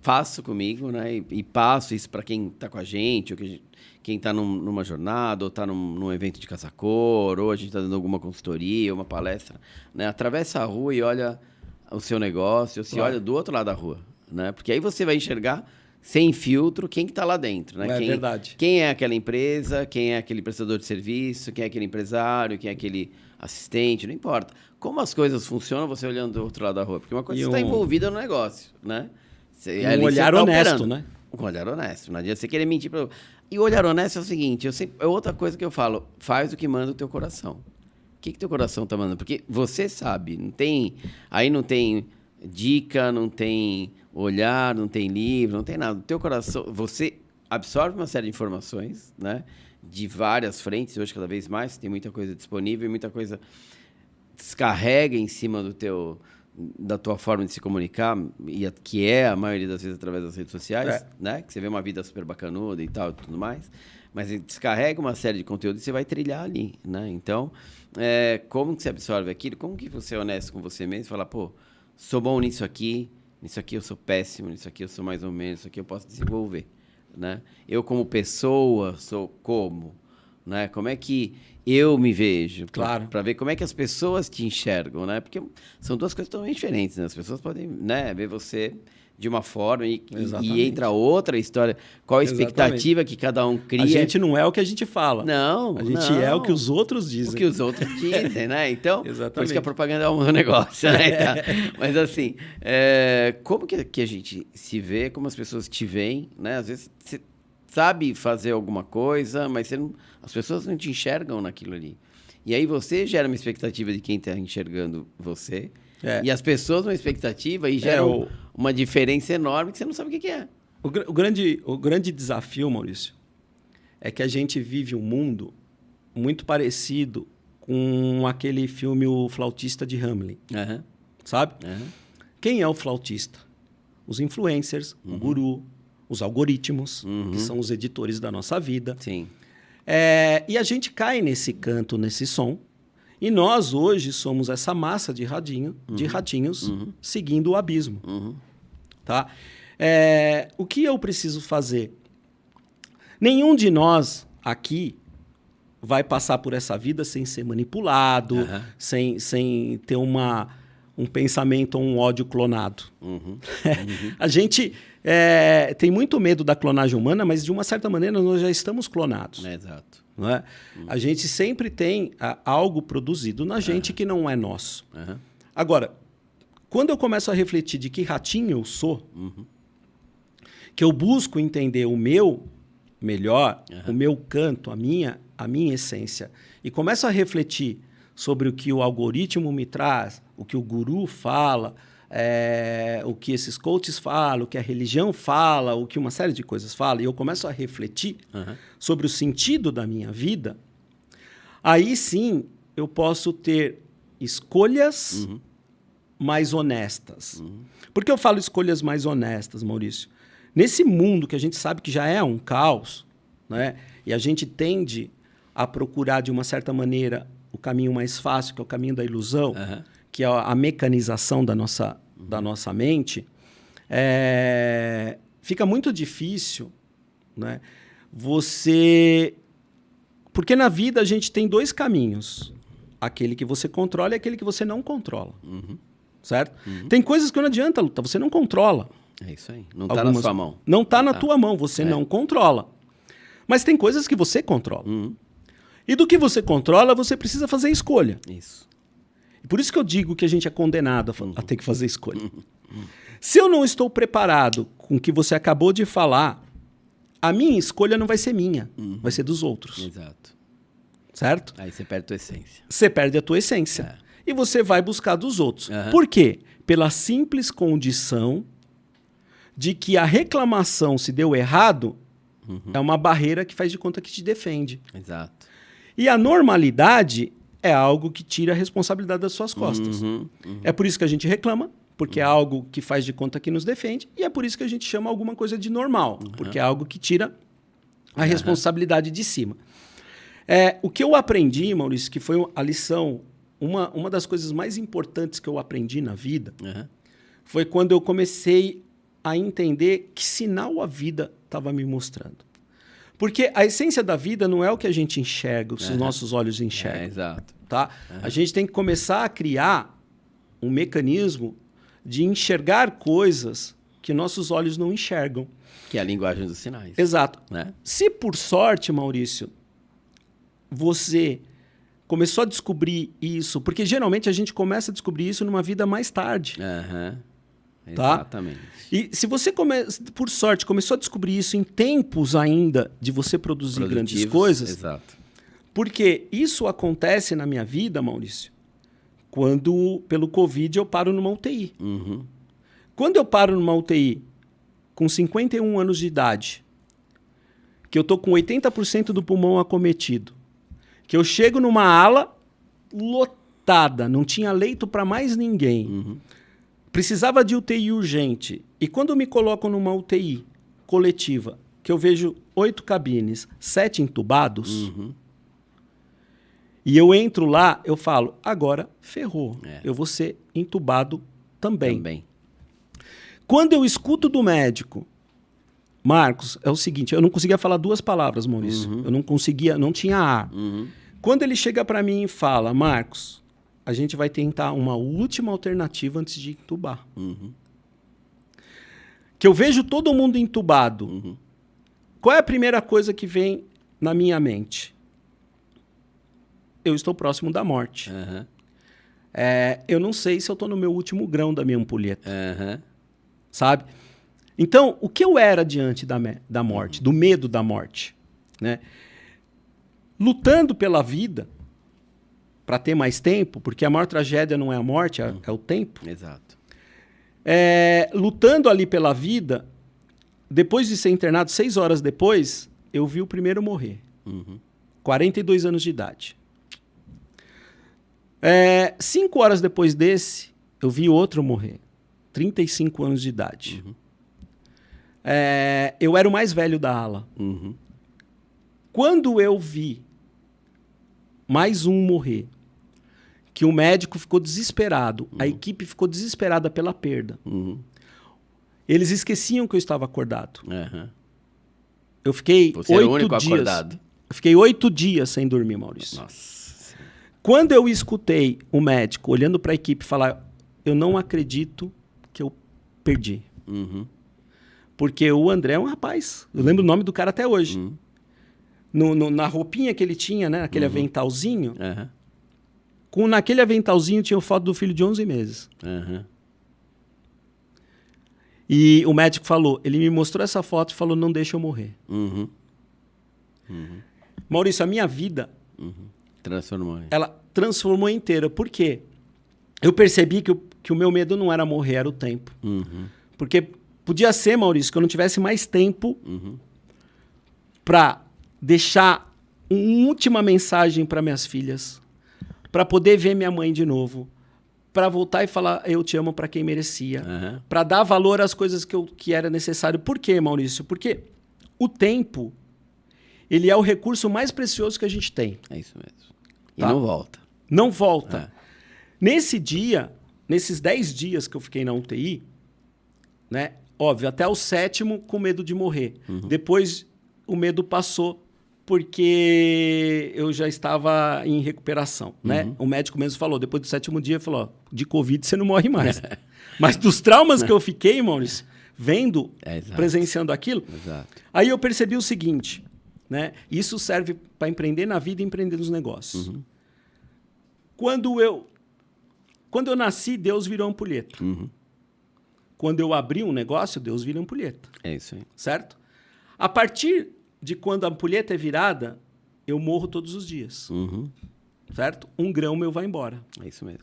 faço comigo, né? E passo isso para quem está com a gente, ou quem está numa jornada, ou está num evento de caça-cor, ou a gente está dando alguma consultoria, uma palestra. Né? Atravessa a rua e olha o seu negócio, se olha do outro lado da rua, né? Porque aí você vai enxergar sem filtro quem que está lá dentro, né? Verdade. Quem é aquela empresa, quem é aquele prestador de serviço, quem é aquele empresário, quem é aquele assistente, não importa. Como as coisas funcionam você olhando do outro lado da rua, porque uma coisa você está envolvida no negócio, né? Um olhar honesto, né? Um olhar honesto, não adianta você querer mentir para... E o olhar honesto é o seguinte, é outra coisa que eu falo, faz o que manda o teu coração. O que teu coração tá mandando? Porque você sabe, aí não tem dica, não tem olhar, não tem livro, não tem nada. O teu coração, você absorve uma série de informações, né? De várias frentes, hoje cada vez mais, tem muita coisa disponível e muita coisa descarrega em cima da tua forma de se comunicar, que é a maioria das vezes através das redes sociais, né? Que você vê uma vida super bacanuda e tal e tudo mais, mas descarrega uma série de conteúdo e você vai trilhar ali, né? Então, como que você absorve aquilo? Como que você é honesto com você mesmo? Falar, pô, sou bom nisso aqui eu sou péssimo, nisso aqui eu sou mais ou menos, isso aqui eu posso desenvolver, né? Eu como pessoa sou como, né? Como é que eu me vejo? Claro. Para ver como é que as pessoas te enxergam, né? Porque são duas coisas totalmente diferentes, né? As pessoas podem, né, ver você de uma forma e entra outra história. Qual a expectativa que cada um cria? A gente não é o que a gente fala. Não, a gente é o que os outros dizem. O que os outros dizem, né? Então, por isso que a propaganda é um negócio, né? Mas assim, como que a gente se vê, como as pessoas te veem, né? Às vezes você sabe fazer alguma coisa, mas as pessoas não te enxergam naquilo ali. E aí você gera uma expectativa de quem está enxergando você. E as pessoas uma expectativa e gera uma diferença enorme que você não sabe o que é. O grande desafio, Maurício, é que a gente vive um mundo muito parecido com aquele filme O Flautista de Hamelin. Sabe? Quem é o flautista? Os influencers, o guru, os algoritmos, que são os editores da nossa vida. Sim. E a gente cai nesse canto, nesse som. E nós, hoje, somos essa massa de ratinhos seguindo o abismo. Tá? O que eu preciso fazer? Nenhum de nós aqui vai passar por essa vida sem ser manipulado, sem ter um pensamento ou um ódio clonado. A gente tem muito medo da clonagem humana, mas de uma certa maneira nós já estamos clonados. Exato. Não é? A gente sempre tem algo produzido na gente que não é nosso. Agora, quando eu começo a refletir de que ratinho eu sou, que eu busco entender o meu melhor, o meu canto, a minha essência, e começo a refletir sobre o que o algoritmo me traz, o que o guru fala, o que esses coaches falam, o que a religião fala, o que uma série de coisas fala, e eu começo a refletir sobre o sentido da minha vida, aí sim eu posso ter escolhas mais honestas. Por que eu falo escolhas mais honestas, Maurício? Nesse mundo que a gente sabe que já é um caos, né? E a gente tende a procurar, de uma certa maneira, o caminho mais fácil, que é o caminho da ilusão, que é a mecanização da nossa mente, fica muito difícil, né? Porque na vida a gente tem dois caminhos. Aquele que você controla e aquele que você não controla. Certo? Tem coisas que não adianta lutar, você não controla. É isso aí. Não está na sua mão. Não está na tua mão, você não controla. Mas tem coisas que você controla. E do que você controla, você precisa fazer escolha. Isso. E por isso que eu digo que a gente é condenado a ter que fazer escolha. Se eu não estou preparado com o que você acabou de falar, a minha escolha não vai ser minha, vai ser dos outros. Exato. Certo? Aí você perde a tua essência. Você perde a tua essência. E você vai buscar dos outros. Por quê? Pela simples condição de que a reclamação, se deu errado, é uma barreira que faz de conta que te defende. Exato. E a normalidade é algo que tira a responsabilidade das suas costas. É por isso que a gente reclama, porque é algo que faz de conta que nos defende, e é por isso que a gente chama alguma coisa de normal, porque é algo que tira a responsabilidade de cima. O que eu aprendi, Maurício, que foi a lição, uma das coisas mais importantes que eu aprendi na vida, foi quando eu comecei a entender que sinal a vida estava me mostrando. Porque a essência da vida não é o que a gente enxerga, o que os nossos olhos enxergam. Exato. Tá? A gente tem que começar a criar um mecanismo de enxergar coisas que nossos olhos não enxergam. Que é a linguagem dos sinais. Exato. Né? Se por sorte, Maurício, você começou a descobrir isso, porque geralmente a gente começa a descobrir isso numa vida mais tarde. Tá? Exatamente. E se você, por sorte, começou a descobrir isso em tempos ainda de você produzir grandes coisas... Exato. Porque isso acontece na minha vida, Maurício, quando, pelo Covid, eu paro numa UTI. Quando eu paro numa UTI com 51 anos de idade, que eu tô com 80% do pulmão acometido, que eu chego numa ala lotada, não tinha leito para mais ninguém, precisava de UTI urgente, e quando eu me coloco numa UTI coletiva, que eu vejo 8 cabines, 7 entubados, e eu entro lá, eu falo, agora ferrou, eu vou ser entubado também. Quando eu escuto do médico, Marcos, é o seguinte, eu não conseguia falar 2 palavras, Maurício, eu não conseguia, não tinha ar. Quando ele chega para mim e fala, Marcos, a gente vai tentar uma última alternativa antes de entubar. Que eu vejo todo mundo entubado. Qual é a primeira coisa que vem na minha mente? Eu estou próximo da morte. Eu não sei se eu estou no meu último grão da minha ampulheta. Sabe? Então, o que eu era diante da morte, do medo da morte? Né? Lutando pela vida, para ter mais tempo, porque a maior tragédia não é a morte, é o tempo. Exato. Lutando ali pela vida, depois de ser internado, 6 horas depois, eu vi o primeiro morrer. 42 anos de idade. 5 horas depois desse, eu vi outro morrer. 35 anos de idade. Eu era o mais velho da ala. Quando eu vi mais um morrer, que o médico ficou desesperado, a equipe ficou desesperada pela perda. Eles esqueciam que eu estava acordado. Eu fiquei Você 8 era o único dias. acordado. Eu fiquei 8 dias sem dormir, Maurício. Nossa. Quando eu escutei o médico olhando para a equipe falar, eu não acredito que eu perdi. Porque o André é um rapaz. Eu lembro o nome do cara até hoje. Na roupinha que ele tinha, né? Aquele aventalzinho. Naquele aventalzinho tinha foto do filho de 11 meses. E o médico falou, ele me mostrou essa foto e falou, não deixa eu morrer. Maurício, a minha vida... Transformou. Ela transformou inteira. Por quê? Eu percebi que o meu medo não era morrer, era o tempo. Porque podia ser, Maurício, que eu não tivesse mais tempo para deixar uma última mensagem para minhas filhas, para poder ver minha mãe de novo, para voltar e falar eu te amo para quem merecia, para dar valor às coisas que era necessário. Por quê, Maurício? Porque o tempo, ele é o recurso mais precioso que a gente tem. É isso mesmo. E Tá? não volta. Não volta. Nesse dia, nesses 10 dias que eu fiquei na UTI, né? Óbvio, até o 7º com medo de morrer. Depois o medo passou porque eu já estava em recuperação, né? O médico mesmo falou, depois do 7º dia, falou, ó, de Covid você não morre mais. Mas dos traumas que eu fiquei, Maurício, vendo, presenciando aquilo, aí eu percebi o seguinte, né? Isso serve para empreender na vida e empreender nos negócios. Quando eu nasci, Deus virou ampulheta. Quando eu abri um negócio, Deus vira ampulheta. É isso aí. Certo? A partir de quando a ampulheta é virada, eu morro todos os dias. Certo? Um grão meu vai embora. É isso mesmo.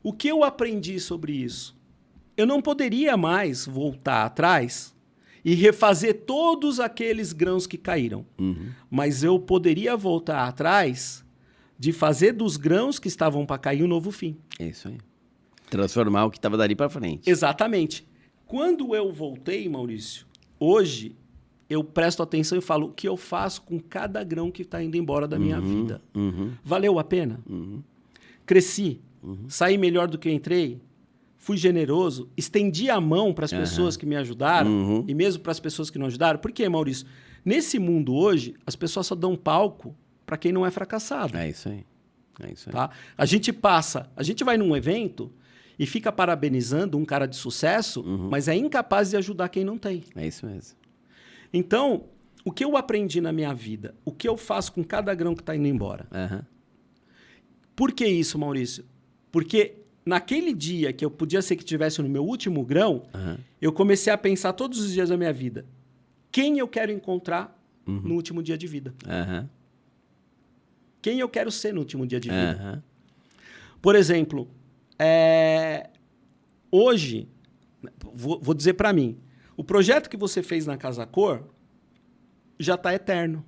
O que eu aprendi sobre isso? Eu não poderia mais voltar atrás e refazer todos aqueles grãos que caíram. Mas eu poderia voltar atrás de fazer dos grãos que estavam para cair um novo fim. É isso aí. Transformar o que estava dali para frente. Exatamente. Quando eu voltei, Maurício, hoje eu presto atenção e falo o que eu faço com cada grão que está indo embora da minha vida. Valeu a pena? Cresci, saí melhor do que eu entrei, fui generoso, estendi a mão para as pessoas que me ajudaram e mesmo para as pessoas que não ajudaram. Por quê, Maurício? Nesse mundo hoje, as pessoas só dão palco para quem não é fracassado. É isso aí. É isso aí. Tá? A gente vai num evento e fica parabenizando um cara de sucesso, mas é incapaz de ajudar quem não tem. É isso mesmo. Então, o que eu aprendi na minha vida? O que eu faço com cada grão que está indo embora? Por que isso, Maurício? Porque naquele dia que eu podia ser que estivesse no meu último grão, eu comecei a pensar todos os dias da minha vida. Quem eu quero encontrar no último dia de vida? Quem eu quero ser no último dia de vida? Por exemplo, hoje, vou dizer para mim, o projeto que você fez na Casa Cor já está eterno.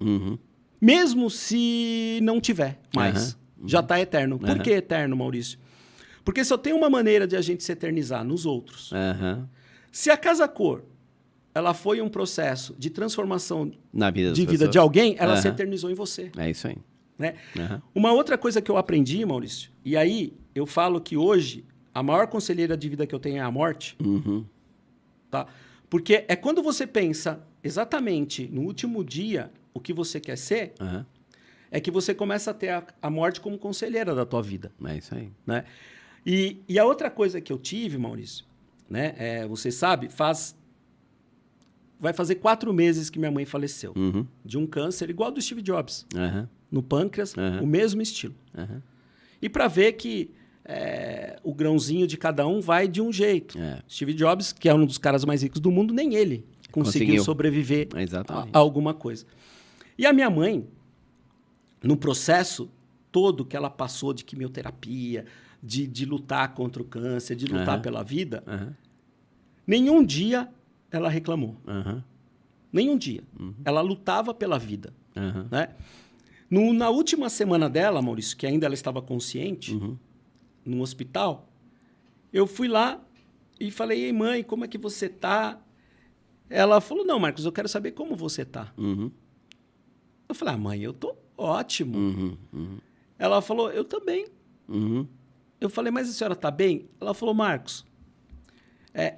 Mesmo se não tiver mais, já está eterno. Por que eterno, Maurício? Porque só tem uma maneira de a gente se eternizar, nos outros. Se a Casa Cor ela foi um processo de transformação na vida de vida de alguém, ela se eternizou em você. É isso aí. Né? Uma outra coisa que eu aprendi, Maurício, e aí eu falo que hoje a maior conselheira de vida que eu tenho é a morte, tá? Porque é quando você pensa exatamente no último dia o que você quer ser, é que você começa a ter a morte como conselheira da tua vida. É isso aí. Né? E a outra coisa que eu tive, Maurício, né, você sabe, vai fazer 4 meses que minha mãe faleceu. De um câncer igual ao do Steve Jobs. No pâncreas, o mesmo estilo. E para ver que o grãozinho de cada um vai de um jeito. Steve Jobs, que é um dos caras mais ricos do mundo, nem ele conseguiu sobreviver a alguma coisa. E a minha mãe, no processo todo que ela passou de quimioterapia, de lutar contra o câncer, de lutar pela vida, nenhum dia ela reclamou. Nenhum dia. Ela lutava pela vida. Né? Na última semana dela, Maurício, que ainda ela estava consciente, no hospital, eu fui lá e falei, ei, mãe, como é que você tá? Ela falou, não, Marcos, eu quero saber como você tá. Eu falei, mãe, eu tô ótimo. Ela falou, eu também. Eu falei, mas a senhora tá bem? Ela falou, Marcos,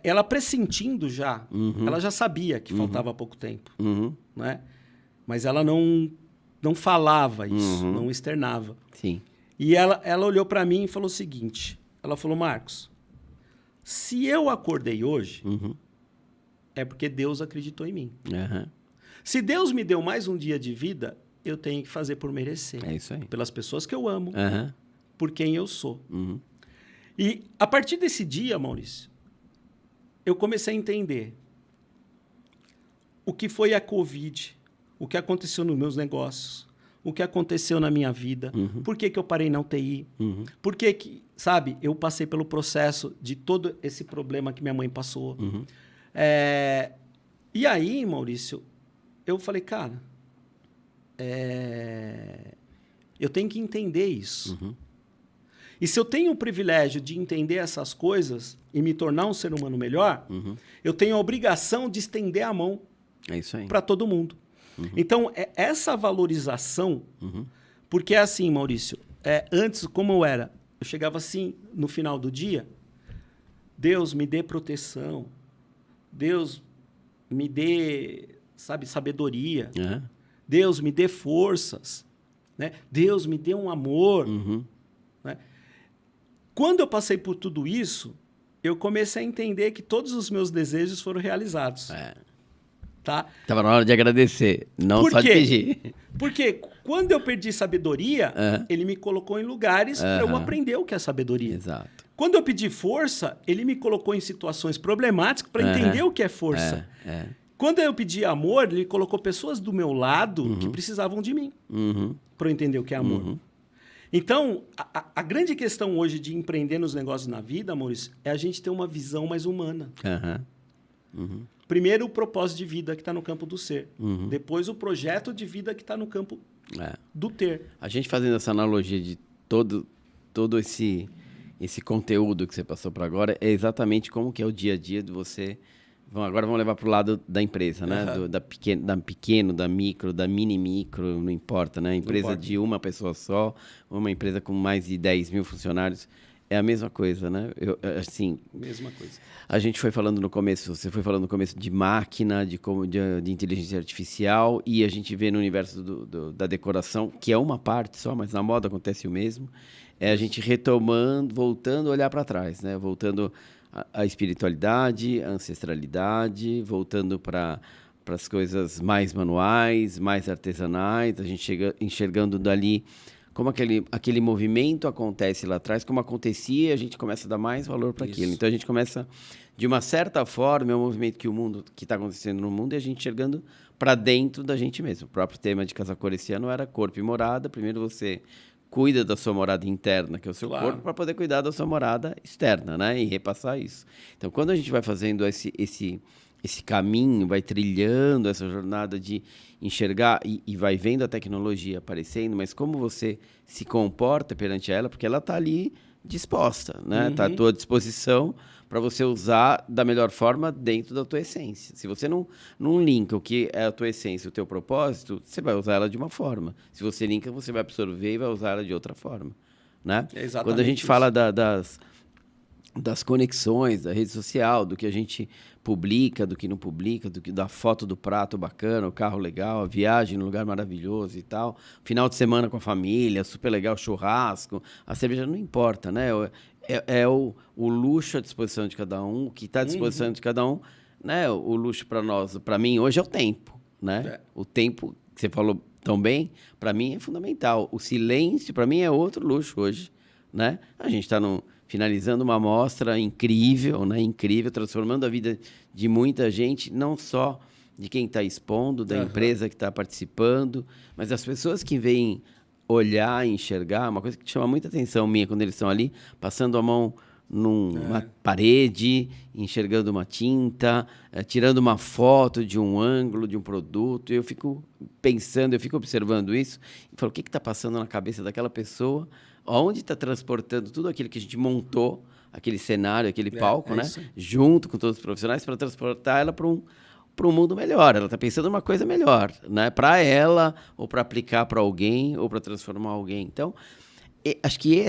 ela pressentindo já, ela já sabia que faltava pouco tempo, né? Mas ela não falava isso, não externava. Sim. E ela olhou para mim e falou o seguinte, ela falou, Marcos, se eu acordei hoje, é porque Deus acreditou em mim. Se Deus me deu mais um dia de vida, eu tenho que fazer por merecer. É isso aí. Pelas pessoas que eu amo, por quem eu sou. E a partir desse dia, Maurício, eu comecei a entender o que foi a Covid, o que aconteceu nos meus negócios, o que aconteceu na minha vida, por que eu parei na UTI, por que, sabe, eu passei pelo processo de todo esse problema que minha mãe passou. E aí, Maurício, eu falei, cara, eu tenho que entender isso. E se eu tenho o privilégio de entender essas coisas e me tornar um ser humano melhor, eu tenho a obrigação de estender a mão para todo mundo. Então, essa valorização, porque é assim, Maurício, antes, como eu era, eu chegava assim, no final do dia, Deus me dê proteção, Deus me dê, sabe, sabedoria, Deus me dê forças, né? Deus me dê um amor. Né? Quando eu passei por tudo isso, eu comecei a entender que todos os meus desejos foram realizados. Tá? Tava na hora de agradecer, não só de pedir. Porque quando eu perdi sabedoria, ele me colocou em lugares para eu aprender o que é sabedoria. Exato. Quando eu pedi força, ele me colocou em situações problemáticas para entender o que é força. Quando eu pedi amor, ele colocou pessoas do meu lado que precisavam de mim para eu entender o que é amor. Então, a grande questão hoje de empreender nos negócios na vida, Maurício, é a gente ter uma visão mais humana. Primeiro, o propósito de vida que está no campo do ser. Depois, o projeto de vida que está no campo do ter. A gente fazendo essa analogia de todo esse conteúdo que você passou para agora, é exatamente como que é o dia a dia de você... Agora vamos levar para o lado da empresa, né? Da pequeno, da micro, da mini-micro, não importa, né? Empresa de uma pessoa só, uma empresa com mais de 10 mil funcionários, é a mesma coisa, né? Mesma coisa. A gente foi falando no começo, você foi falando no começo de máquina, de inteligência artificial, e a gente vê no universo da decoração, que é uma parte só, mas na moda acontece o mesmo, é a gente retomando, voltando a olhar para trás, né? Voltando a espiritualidade, a ancestralidade, voltando para as coisas mais manuais, mais artesanais, a gente chega enxergando dali como aquele movimento acontece lá atrás, como acontecia, a gente começa a dar mais valor para aquilo. Então, a gente começa, de uma certa forma, é um movimento que está acontecendo no mundo e a gente enxergando para dentro da gente mesmo. O próprio tema de Casa Cor esse ano era corpo e morada. Primeiro você cuida da sua morada interna, que é o seu corpo, para poder cuidar da sua morada externa, né? E repassar isso. Então, quando a gente vai fazendo esse caminho, vai trilhando essa jornada de enxergar e vai vendo a tecnologia aparecendo, mas como você se comporta perante ela, porque ela está ali disposta, né? Está à tua disposição para você usar da melhor forma dentro da tua essência. Se você não linka o que é a tua essência, o teu propósito, você vai usar ela de uma forma. Se você linka, você vai absorver e vai usar ela de outra forma, né? Quando a gente fala das conexões, da rede social, do que a gente publica, do que não publica, da foto do prato bacana, o carro legal, a viagem num lugar maravilhoso e tal, final de semana com a família, super legal, churrasco, a cerveja não importa, né? É o luxo à disposição de cada um, o que está à disposição de cada um, né? O luxo para nós, para mim, hoje é o tempo, né? O tempo, que você falou tão bem, para mim é fundamental. O silêncio, para mim, é outro luxo hoje, né? A gente está finalizando uma mostra incrível, né? Incrível, transformando a vida de muita gente, não só de quem está expondo, da empresa que está participando, mas das pessoas que veem olhar, enxergar, uma coisa que chama muita atenção minha quando eles estão ali, passando a mão numa parede, enxergando uma tinta, tirando uma foto de um ângulo, de um produto. Eu fico pensando, eu fico observando isso e falo, o que está passando na cabeça daquela pessoa? Onde está transportando tudo aquilo que a gente montou, aquele cenário, aquele palco, né? Junto com todos os profissionais, para transportar ela para um mundo melhor. Ela está pensando numa coisa melhor, né? Para ela, ou para aplicar para alguém, ou para transformar alguém. Então, acho que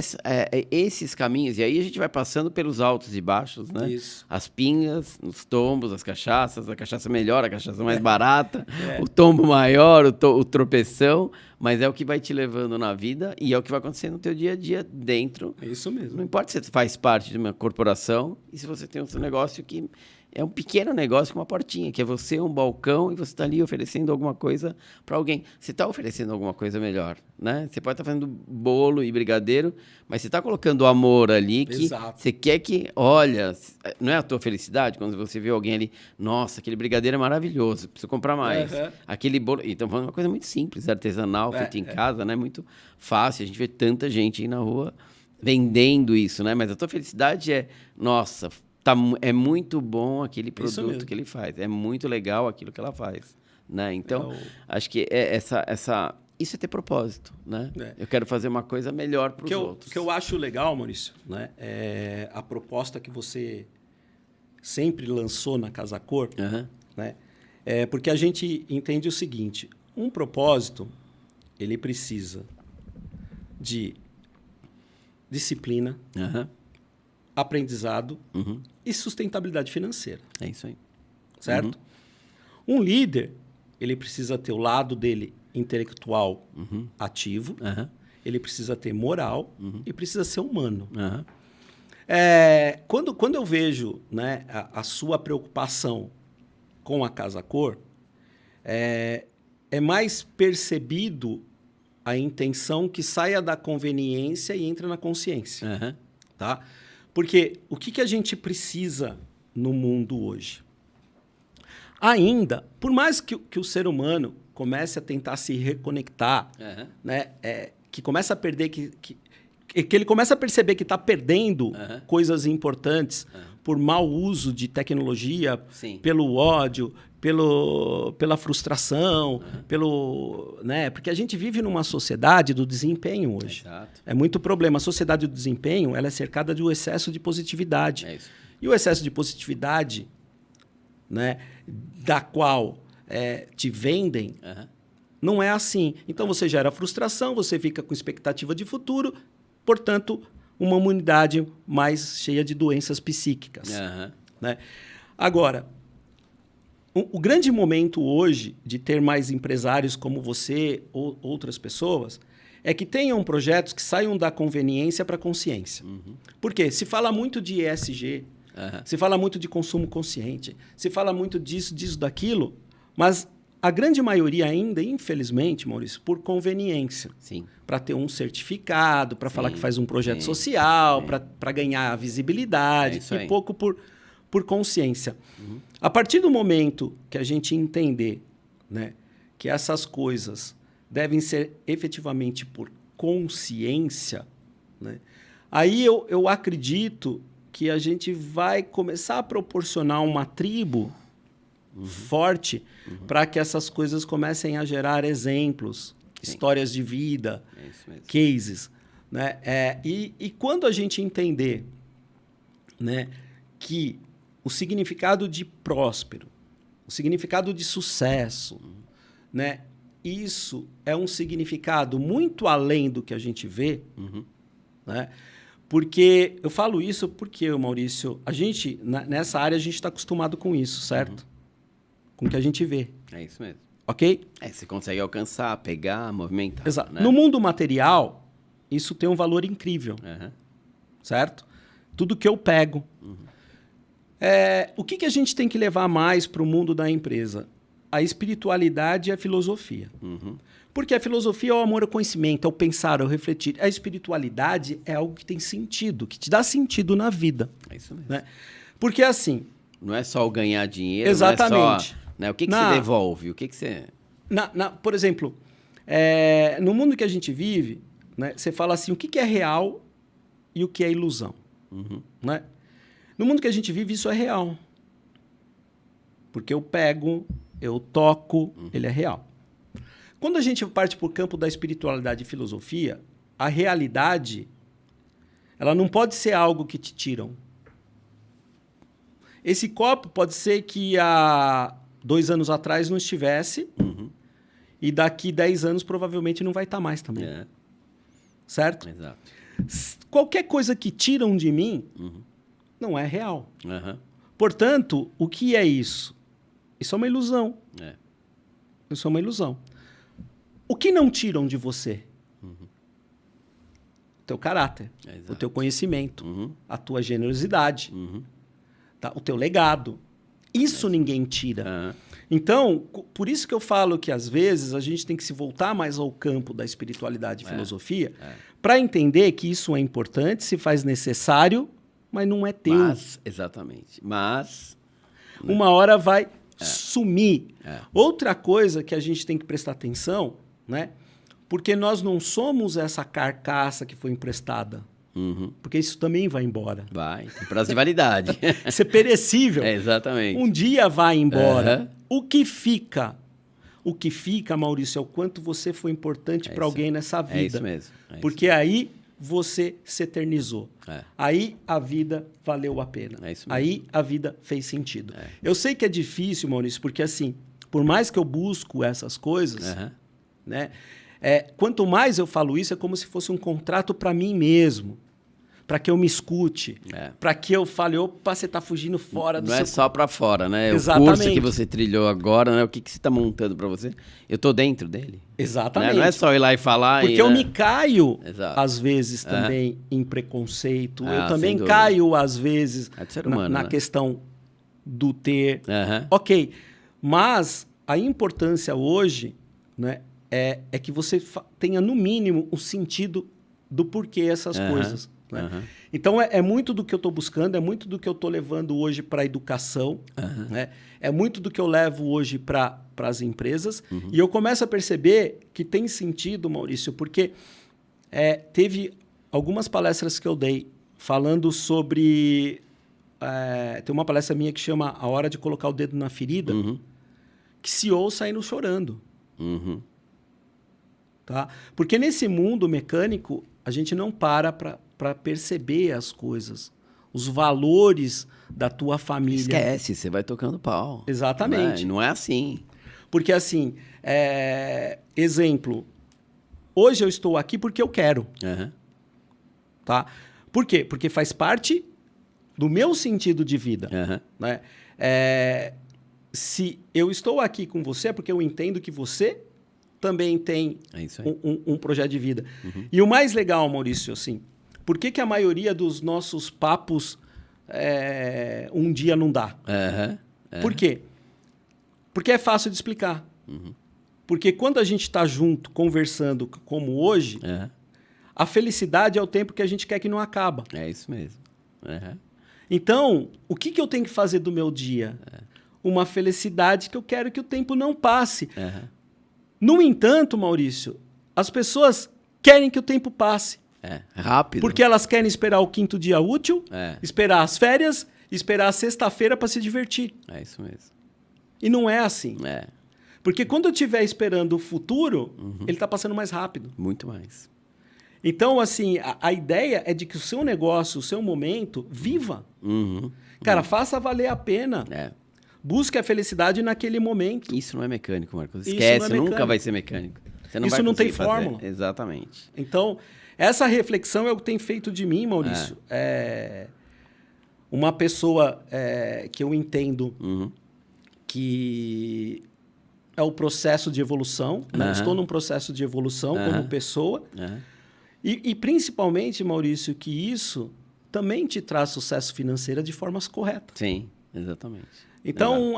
esses caminhos, e aí a gente vai passando pelos altos e baixos, né? Isso. As pingas, os tombos, as cachaças, a cachaça melhor, a cachaça mais barata, o tombo maior, o tropeção, mas é o que vai te levando na vida e é o que vai acontecer no teu dia a dia dentro. É isso mesmo. Não importa se você faz parte de uma corporação e se você tem um seu negócio que é um pequeno negócio com uma portinha, que é você, um balcão, e você está ali oferecendo alguma coisa para alguém. Você está oferecendo alguma coisa melhor, né? Você pode estar fazendo bolo e brigadeiro, mas você está colocando amor ali, que você quer que, olha, não é a tua felicidade quando você vê alguém ali, nossa, aquele brigadeiro é maravilhoso, preciso comprar mais. Aquele bolo, então falando uma coisa muito simples, artesanal, feita em casa, né? Muito fácil, a gente vê tanta gente aí na rua vendendo isso, né? Mas a tua felicidade é, nossa, é muito bom aquele produto que ele faz. É muito legal aquilo que ela faz, né? Então, acho que isso é ter propósito, né? Eu quero fazer uma coisa melhor para os outros. O que eu acho legal, Maurício, né? É a proposta que você sempre lançou na Casa Cor, né? Porque a gente entende o seguinte, um propósito, ele precisa de disciplina, aprendizado e sustentabilidade financeira. É isso aí. Certo? Um líder, ele precisa ter o lado dele intelectual ativo, ele precisa ter moral e precisa ser humano. Quando eu vejo, né, a sua preocupação com a Casa Cor, é mais percebido a intenção que saia da conveniência e entra na consciência. Tá? Porque o que a gente precisa no mundo hoje? Ainda, por mais que o ser humano comece a tentar se reconectar, né, que comece a perder, que ele comece a perceber que está perdendo coisas importantes por mau uso de tecnologia, pelo ódio, pela frustração, né? Porque a gente vive numa sociedade do desempenho hoje. Exato. É muito problema. A sociedade do desempenho, ela é cercada de um excesso de positividade. É isso. E o excesso de positividade, né, da qual te vendem, não é assim. Então você gera frustração, você fica com expectativa de futuro, portanto, uma humanidade mais cheia de doenças psíquicas. Né? Agora, o grande momento hoje de ter mais empresários como você ou outras pessoas é que tenham projetos que saiam da conveniência para a consciência. Por quê? Se fala muito de ESG, se fala muito de consumo consciente, se fala muito disso, daquilo, mas a grande maioria ainda, infelizmente, Maurício, por conveniência. Para ter um certificado, para falar que faz um projeto social, para ganhar visibilidade, e pouco por consciência. A partir do momento que a gente entender, né, que essas coisas devem ser efetivamente por consciência, né, aí eu acredito que a gente vai começar a proporcionar uma tribo forte para que essas coisas comecem a gerar exemplos, histórias de vida, cases. Né? E quando a gente entender, né, que o significado de próspero, o significado de sucesso, né, isso é um significado muito além do que a gente vê, né? Porque eu falo isso porque, Maurício, a gente, nessa área, a gente está acostumado com isso, certo? Com o que a gente vê. É isso mesmo. Ok? Você consegue alcançar, pegar, movimentar. Exato. Né? No mundo material, isso tem um valor incrível. Certo? Tudo que eu pego. O que a gente tem que levar mais para o mundo da empresa? A espiritualidade e a filosofia. Porque a filosofia é o amor ao conhecimento, é o pensar, é o refletir. A espiritualidade é algo que tem sentido, que te dá sentido na vida. É isso mesmo. Né? Porque assim... Não é só o ganhar dinheiro, exatamente. Não é só... Né? O que você devolve? O que você... Por exemplo, no mundo que a gente vive, né, você fala assim, o que é real e o que é ilusão. Né? No mundo que a gente vive, isso é real. Porque eu pego, eu toco, ele é real. Quando a gente parte para o campo da espiritualidade e filosofia, a realidade, ela não pode ser algo que te tiram. Esse copo pode ser que há 2 anos atrás não estivesse, e daqui 10 anos provavelmente não vai estar mais também. Certo? Exato. Qualquer coisa que tiram de mim não é real. Portanto, o que é isso? Isso é uma ilusão. Isso é uma ilusão. O que não tiram de você? O teu caráter, o teu conhecimento, a tua generosidade, tá? O teu legado. Isso ninguém tira. Então, por isso que eu falo que, às vezes, a gente tem que se voltar mais ao campo da espiritualidade e filosofia para entender que isso é importante, se faz necessário, mas não é teu. Exatamente. Mas... Uma hora vai sumir. Outra coisa que a gente tem que prestar atenção, né? Porque nós não somos essa carcaça que foi emprestada. Porque isso também vai embora. Vai, tem prazo de validade. Isso é perecível. Exatamente. Um dia vai embora. O que fica? O que fica, Maurício, é o quanto você foi importante para alguém nessa vida. É isso mesmo. Porque aí você se eternizou. Aí a vida valeu a pena. Aí a vida fez sentido. Eu sei que é difícil, Maurício, porque assim, por mais que eu busco essas coisas, né, quanto mais eu falo isso, é como se fosse um contrato para mim mesmo. Para que eu me escute. Para que eu fale, opa, você está fugindo fora do seu... Não é só para fora, né? Exatamente. O curso que você trilhou agora, né? O que você está montando para você? Eu estou dentro dele. Exatamente. Né? Não é só ir lá e falar... Porque eu me caio, às vezes, também em preconceito. Eu também caio, às vezes, na questão do ter. Ok. Mas a importância hoje, né, é que você tenha, no mínimo, o sentido do porquê essas coisas. Né? Então, é muito do que eu estou buscando, é muito do que eu estou levando hoje para a educação, né? É muito do que eu levo hoje para as empresas. E eu começo a perceber que tem sentido, Maurício, porque teve algumas palestras que eu dei falando sobre... tem uma palestra minha que chama A Hora de Colocar o Dedo na Ferida, que CEOs saíram chorando. Tá? Porque nesse mundo mecânico, a gente não para perceber as coisas, os valores da tua família. Esquece, você vai tocando pau. Exatamente. Não é assim. Porque assim, exemplo, hoje eu estou aqui porque eu quero. Tá? Por quê? Porque faz parte do meu sentido de vida. Né? Se eu estou aqui com você é porque eu entendo que você também tem um projeto de vida. E o mais legal, Maurício, assim, por que a maioria dos nossos papos um dia não dá? Por quê? Porque é fácil de explicar. Porque quando a gente está junto, conversando como hoje, a felicidade é o tempo que a gente quer que não acaba. É isso mesmo. Então, o que eu tenho que fazer do meu dia? Uma felicidade que eu quero que o tempo não passe. No entanto, Maurício, as pessoas querem que o tempo passe. Rápido. Porque elas querem esperar o 5º dia útil, esperar as férias, esperar a sexta-feira para se divertir. É isso mesmo. E não é assim. Porque quando eu estiver esperando o futuro, ele está passando mais rápido. Muito mais. Então, assim, a ideia é de que o seu negócio, o seu momento, viva. Cara, faça valer a pena. Busque a felicidade naquele momento. Isso não é mecânico, Marcos. Esquece, nunca vai ser mecânico. Você não Isso vai não tem fazer. fórmula. Exatamente. Então, essa reflexão é o que tem feito de mim, Maurício. Uma pessoa que eu entendo que é o processo de evolução. Né? Estou num processo de evolução como pessoa. E principalmente, Maurício, que isso também te traz sucesso financeiro de formas corretas. Sim, exatamente. Então,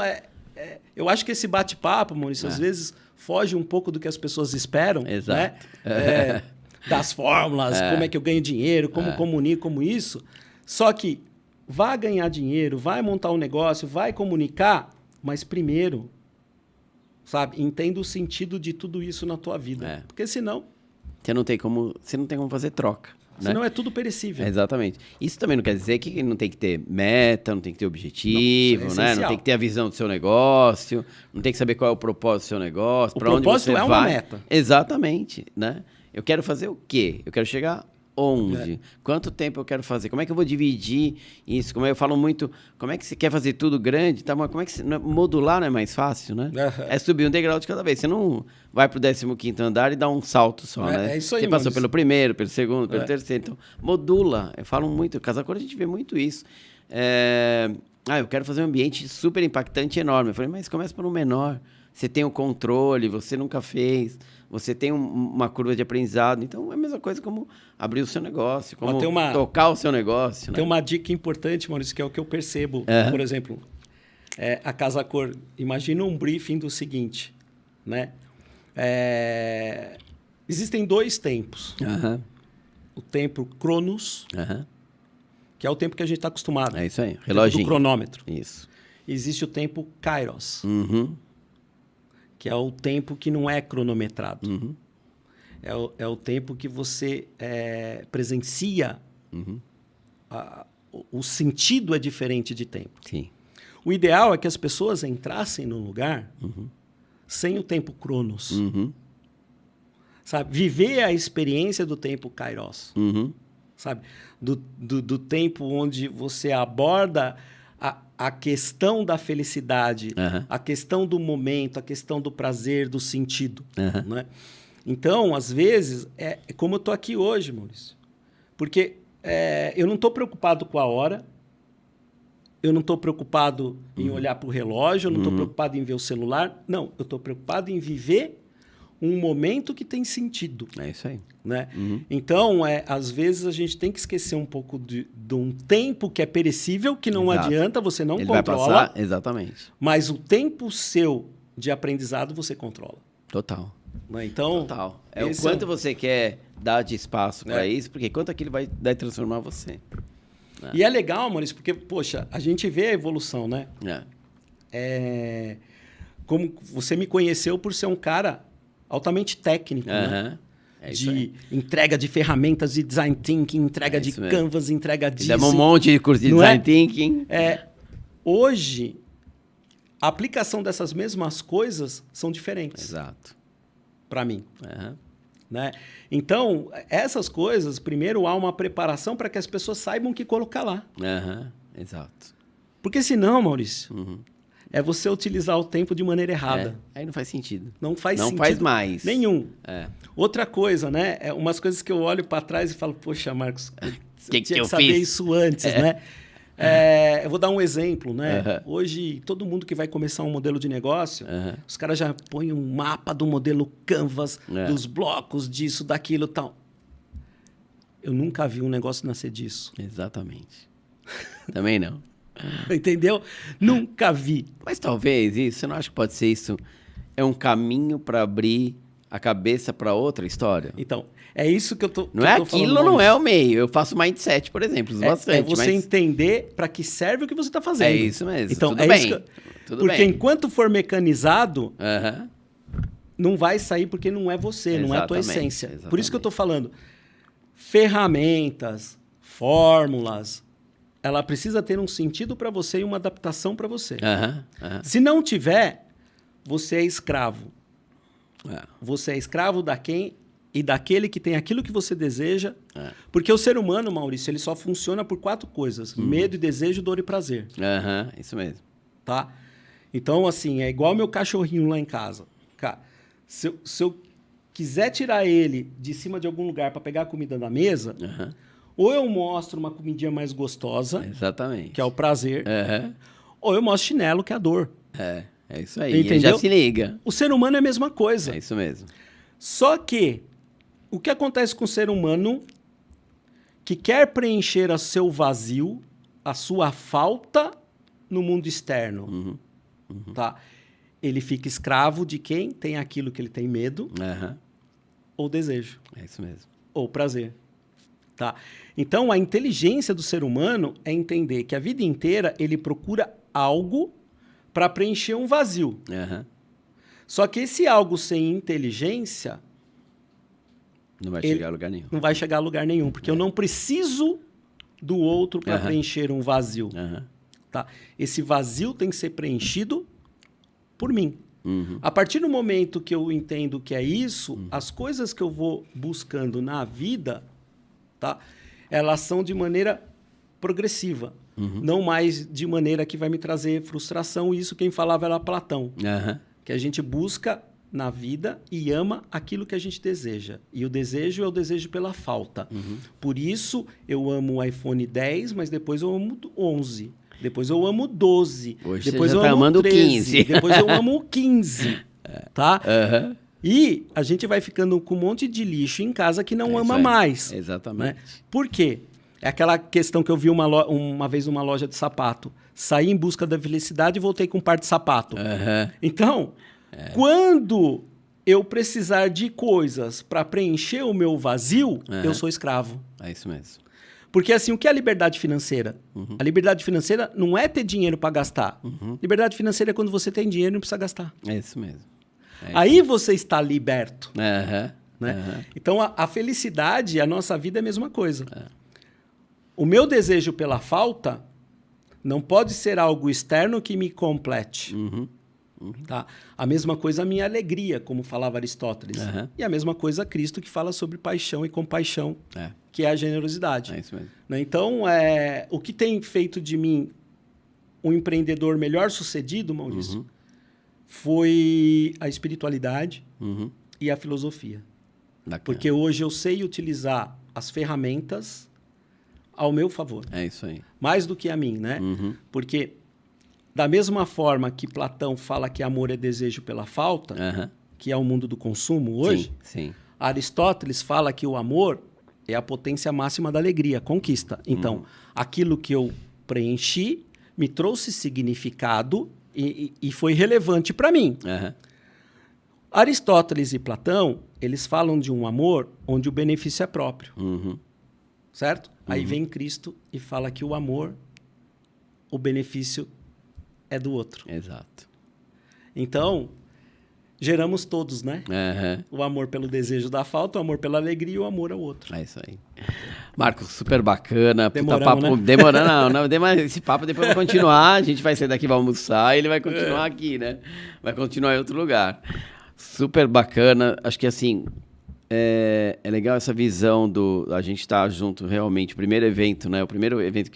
eu acho que esse bate-papo, Maurício, às vezes foge um pouco do que as pessoas esperam. Exato. Né? Das fórmulas, como é que eu ganho dinheiro, como comunico, como isso. Só que vai ganhar dinheiro, vai montar um negócio, vai comunicar, mas primeiro sabe? Entenda o sentido de tudo isso na tua vida. Porque senão... Você não tem como fazer troca. Senão é tudo perecível. Exatamente. Isso também não quer dizer que não tem que ter meta, não tem que ter objetivo, né? Não tem que ter a visão do seu negócio, não tem que saber qual é o propósito do seu negócio, para onde você vai. O propósito é uma meta. Exatamente, né? Eu quero fazer o quê? Eu quero chegar onde? Quanto tempo eu quero fazer? Como é que eu vou dividir isso? Como eu falo muito, como é que você quer fazer tudo grande? Tá? Mas como é que modular não é mais fácil, né? É subir um degrau de cada vez. Você não vai pro 15º andar e dá um salto só, né? É isso aí, você passou pelo primeiro, pelo segundo, pelo terceiro. Então, modula. Eu falo muito, Casa Cor a gente vê muito isso. Eu quero fazer um ambiente super impactante e enorme. Eu falei, mas começa por um menor. Você tem o controle, você nunca fez, você tem uma curva de aprendizado. Então, é a mesma coisa como abrir o seu negócio, como tocar o seu negócio. Tem uma dica importante, Maurício, que é o que eu percebo. Por exemplo, a Casa Cor, imagina um briefing do seguinte, né? Existem 2 tempos. O tempo Cronos, que é o tempo que a gente está acostumado. É isso aí, reloginho. Do cronômetro. Isso. Existe o tempo Kairos, que é o tempo que não é cronometrado. É o tempo que você presencia. O sentido é diferente de tempo. Sim. O ideal é que as pessoas entrassem no lugar sem o tempo Cronos. Sabe? Viver a experiência do tempo Kairos. Sabe? Do tempo onde você aborda a questão da felicidade, a questão do momento, a questão do prazer, do sentido. Né? Então, às vezes, é como eu estou aqui hoje, Maurício. Porque eu não estou preocupado com a hora, eu não estou preocupado em olhar para o relógio, eu não estou preocupado em ver o celular. Não, eu estou preocupado em viver um momento que tem sentido. É isso aí. Né? Então, às vezes, a gente tem que esquecer um pouco de um tempo que é perecível, que não adianta, você não controla. Vai passar, exatamente. Mas o tempo seu de aprendizado, você controla. Total. Né? Então, total. O quanto você quer dar de espaço para isso, porque quanto aquilo vai transformar você. E é legal, Maurício, porque, poxa, a gente vê a evolução, né? Como você me conheceu por ser um cara altamente técnico, né? De entrega de ferramentas de design thinking, entrega de canvas, entrega disso. Dá um monte de curso de design thinking. Hoje, a aplicação dessas mesmas coisas são diferentes. Exato. Para mim. Né? Então, essas coisas, primeiro há uma preparação para que as pessoas saibam o que colocar lá. Exato. Porque senão, Maurício, é você utilizar o tempo de maneira errada. Aí não faz sentido. Não faz mais. Nenhum. Outra coisa, né? Umas coisas que eu olho para trás e falo, poxa, Marcos, que tinha que eu saber fiz? isso antes, né? Eu vou dar um exemplo, né? Hoje, todo mundo que vai começar um modelo de negócio, os caras já põem um mapa do modelo Canvas, dos blocos, disso, daquilo e tal. Eu nunca vi um negócio nascer disso. Exatamente. Também não. Entendeu? Nunca vi. Mas talvez isso, você não acha que pode ser isso? É um caminho para abrir a cabeça para outra história? Então, é isso que eu tô Não é aquilo, não é o meio. Eu faço mindset, por exemplo, bastante. É você entender para que serve o que você está fazendo. É isso mesmo. Então, tudo bem. Porque enquanto for mecanizado, não vai sair porque não é você, não é a tua essência. Exatamente. Por isso que eu estou falando. Ferramentas, fórmulas, ela precisa ter um sentido para você e uma adaptação para você. Se não tiver, você é escravo. Você é escravo e daquele que tem aquilo que você deseja. Porque o ser humano, Maurício, ele só funciona por 4 coisas. Medo, desejo, dor e prazer. Isso mesmo. Tá? Então, assim, é igual meu cachorrinho lá em casa. Cara, se eu quiser tirar ele de cima de algum lugar para pegar a comida da mesa, ou eu mostro uma comidinha mais gostosa, exatamente, que é o prazer, ou eu mostro chinelo, que é a dor. É isso aí. Entendeu? Ele já se liga. O ser humano é a mesma coisa. É isso mesmo. Só que o que acontece com o ser humano que quer preencher o seu vazio, a sua falta no mundo externo, tá? Ele fica escravo de quem tem aquilo que ele tem medo ou desejo. É isso mesmo. Ou prazer. Tá? Então, a inteligência do ser humano é entender que a vida inteira ele procura algo para preencher um vazio. Só que esse algo sem inteligência... Não vai chegar a lugar nenhum. Não vai chegar a lugar nenhum, porque eu não preciso do outro para preencher um vazio. Tá? Esse vazio tem que ser preenchido por mim. A partir do momento que eu entendo que é isso, as coisas que eu vou buscando na vida, tá? Elas são de maneira progressiva. Não mais de maneira que vai me trazer frustração. Isso quem falava era Platão. Que a gente busca na vida e ama aquilo que a gente deseja. E o desejo é o desejo pela falta. Por isso, eu amo o iPhone 10, mas depois eu amo o 11. Depois eu amo o 12. Hoje depois você eu já tá amo amando o 13. 15. Depois eu amo o 15. Tá? E a gente vai ficando com um monte de lixo em casa que não ama mais. Exatamente. Né? Por quê? É aquela questão que eu vi uma vez numa loja de sapato. Saí em busca da felicidade e voltei com um par de sapato. Então, quando eu precisar de coisas para preencher o meu vazio, eu sou escravo. É isso mesmo. Porque assim, o que é a liberdade financeira? A liberdade financeira não é ter dinheiro para gastar. Liberdade financeira é quando você tem dinheiro e não precisa gastar. É isso mesmo. Aí você está liberto. Né? Então, a felicidade, a nossa vida é a mesma coisa. O meu desejo pela falta não pode ser algo externo que me complete. Tá? A mesma coisa a minha alegria, como falava Aristóteles. E a mesma coisa Cristo, que fala sobre paixão e compaixão, que é a generosidade. É isso mesmo. Né? Então, o que tem feito de mim um empreendedor melhor sucedido, Maurício, foi a espiritualidade e a filosofia. Bacana. Porque hoje eu sei utilizar as ferramentas ao meu favor. É isso aí. Mais do que a mim, né? Porque da mesma forma que Platão fala que amor é desejo pela falta, que é o mundo do consumo hoje, sim. Aristóteles fala que o amor é a potência máxima da alegria, conquista. Então, aquilo que eu preenchi me trouxe significado e foi relevante para mim. Aristóteles e Platão, eles falam de um amor onde o benefício é próprio. Certo? Aí vem Cristo e fala que o amor, o benefício é do outro. Exato. Então, geramos todos, né? O amor pelo desejo da falta, o amor pela alegria e o amor ao outro. É isso aí. Marcos, super bacana. Demoramos, papo, né? Demorando, não. Esse papo depois vai continuar. A gente vai sair daqui, vai almoçar e ele vai continuar aqui, né? Vai continuar em outro lugar. Super bacana. Acho que, assim, é legal essa visão a gente estar junto realmente. O primeiro evento, né? O primeiro evento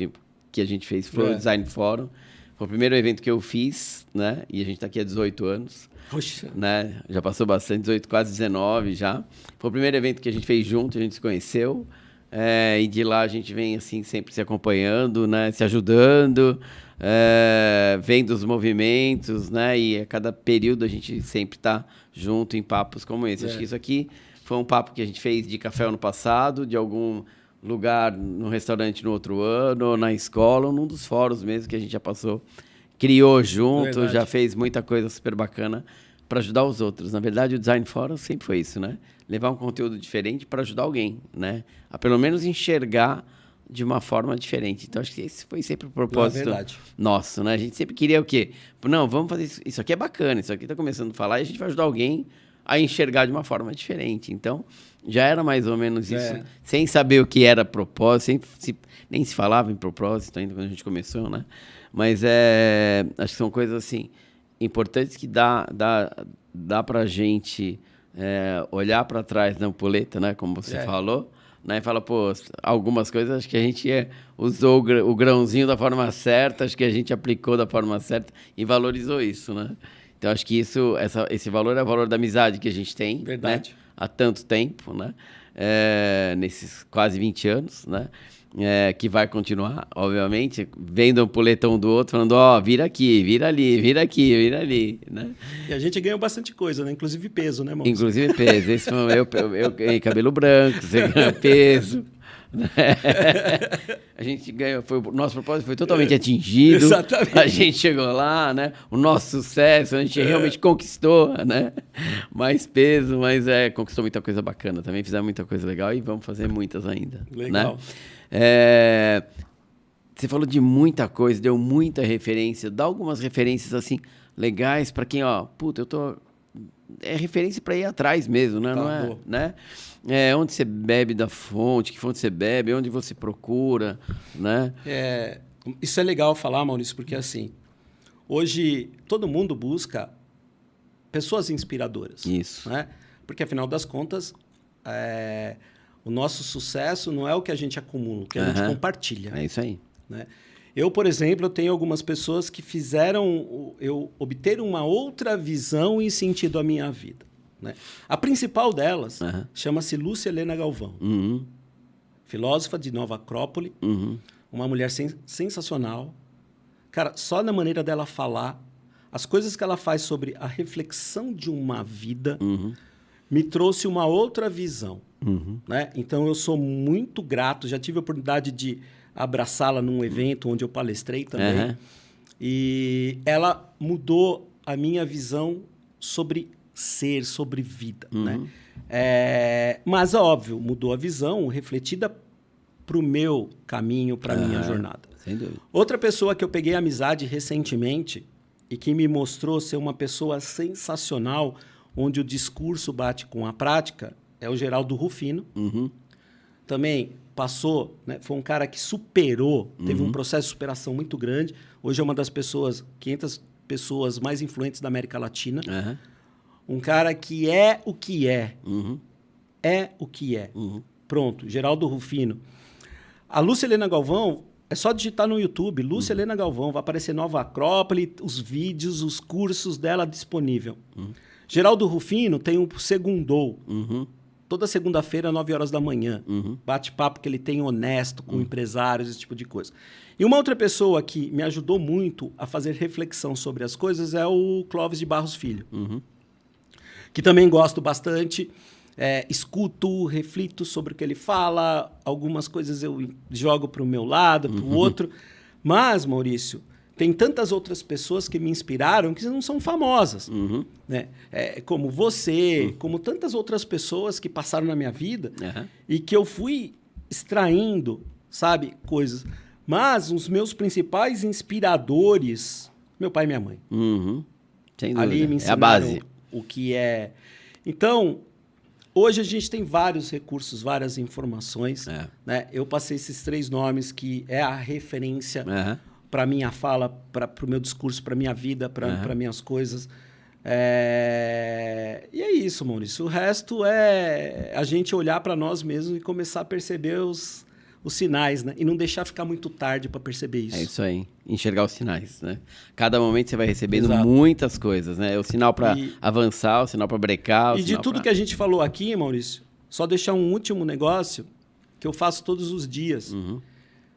que a gente fez foi o Design Forum. Foi o primeiro evento que eu fiz, né? E a gente está aqui há 18 anos. Poxa. Né? Já passou bastante, 18, quase 19 já. Foi o primeiro evento que a gente fez junto, a gente se conheceu. E de lá a gente vem assim, sempre se acompanhando, né? Se ajudando, vendo os movimentos, né? E a cada período a gente sempre está junto em papos como esse. Acho que isso aqui foi um papo que a gente fez de café ano passado, de algum lugar no restaurante no outro ano, ou na escola, ou num dos fóruns mesmo que a gente já passou, criou junto, já fez muita coisa super bacana para ajudar os outros. Na verdade, o Design Forum sempre foi isso, né? Levar um conteúdo diferente para ajudar alguém, né? A pelo menos enxergar de uma forma diferente. Então, acho que esse foi sempre o propósito nosso, né? A gente sempre queria o quê? Não, vamos fazer isso. Isso aqui é bacana, isso aqui está começando a falar e a gente vai ajudar alguém a enxergar de uma forma diferente. Então, já era mais ou menos isso, sem saber o que era propósito, nem se falava em propósito ainda quando a gente começou, né? Mas acho que são coisas assim importantes que dá para a gente olhar para trás na ampulheta, né? Como você falou, né? E fala, pô, algumas coisas acho que a gente usou o grãozinho da forma certa, acho que a gente aplicou da forma certa e valorizou isso, né? Então, acho que esse valor é o valor da amizade que a gente tem, né? Há tanto tempo, né? Nesses quase 20 anos, né? Que vai continuar, obviamente, vendo um poletão do outro, falando, vira aqui, vira ali, vira aqui, vira ali, né? E a gente ganhou bastante coisa, né? Inclusive peso, né, Maurício? Inclusive peso. Esse foi eu ganhei cabelo branco, você ganhou peso. Né? A gente ganhou, o nosso propósito foi totalmente atingido. Exatamente. A gente chegou lá, né? O nosso sucesso, a gente realmente conquistou, né? Mais peso, mas conquistou muita coisa bacana também. Fizemos muita coisa legal e vamos fazer muitas ainda. Legal. Né? Você falou de muita coisa, deu muita referência. Dá algumas referências assim legais para quem, puta, eu tô é referência para ir atrás mesmo, né? Tá, não é, né? Onde você bebe da fonte, que fonte você bebe, onde você procura, né? Isso é legal falar, Maurício, porque assim, hoje todo mundo busca pessoas inspiradoras. Isso. Né? Porque, afinal das contas, o nosso sucesso não é o que a gente acumula, o que a gente compartilha. É isso aí. Né? Eu, por exemplo, eu tenho algumas pessoas que fizeram eu obter uma outra visão e sentido à minha vida. Né? A principal delas chama-se Lúcia Helena Galvão. Filósofa de Nova Acrópole, uma mulher sensacional. Cara, só na maneira dela falar, as coisas que ela faz sobre a reflexão de uma vida me trouxe uma outra visão. Né? Então, eu sou muito grato. Já tive a oportunidade de abraçá-la num evento onde eu palestrei também. E ela mudou a minha visão sobre ser, sobre vida. Né? Mas, óbvio, mudou a visão refletida para o meu caminho, para a minha jornada. Sem dúvida. Outra pessoa que eu peguei amizade recentemente e que me mostrou ser uma pessoa sensacional, onde o discurso bate com a prática, é o Geraldo Rufino. Também passou, né, foi um cara que superou, teve um processo de superação muito grande. Hoje é uma das 500 pessoas mais influentes da América Latina. Um cara que é o que é. É o que é. Pronto, Geraldo Rufino. A Lúcia Helena Galvão, é só digitar no YouTube, Lúcia Helena Galvão, vai aparecer Nova Acrópole, os vídeos, os cursos dela disponível. Geraldo Rufino tem um Segundou. Toda segunda-feira, 9 horas da manhã. Bate-papo que ele tem honesto com empresários, esse tipo de coisa. E uma outra pessoa que me ajudou muito a fazer reflexão sobre as coisas é o Clóvis de Barros Filho. Que também gosto bastante. Escuto, reflito sobre o que ele fala. Algumas coisas eu jogo para o meu lado, para o outro. Mas, Maurício, tem tantas outras pessoas que me inspiraram que não são famosas. Né? Como você, como tantas outras pessoas que passaram na minha vida e que eu fui extraindo, sabe, coisas. Mas os meus principais inspiradores, meu pai e minha mãe. Sem dúvida. Ali me ensinaram a base. O que é. Então, hoje a gente tem vários recursos, várias informações. Né? Eu passei esses 3 nomes que é a referência para minha fala, para o meu discurso, para minha vida, para minhas coisas. E é isso, Maurício. O resto é a gente olhar para nós mesmos e começar a perceber os sinais, né? E não deixar ficar muito tarde para perceber isso. É isso aí. Enxergar os sinais, né? Cada momento você vai recebendo muitas coisas, né? O sinal para avançar, o sinal para brecar. E de tudo que a gente falou aqui, Maurício, só deixar um último negócio que eu faço todos os dias.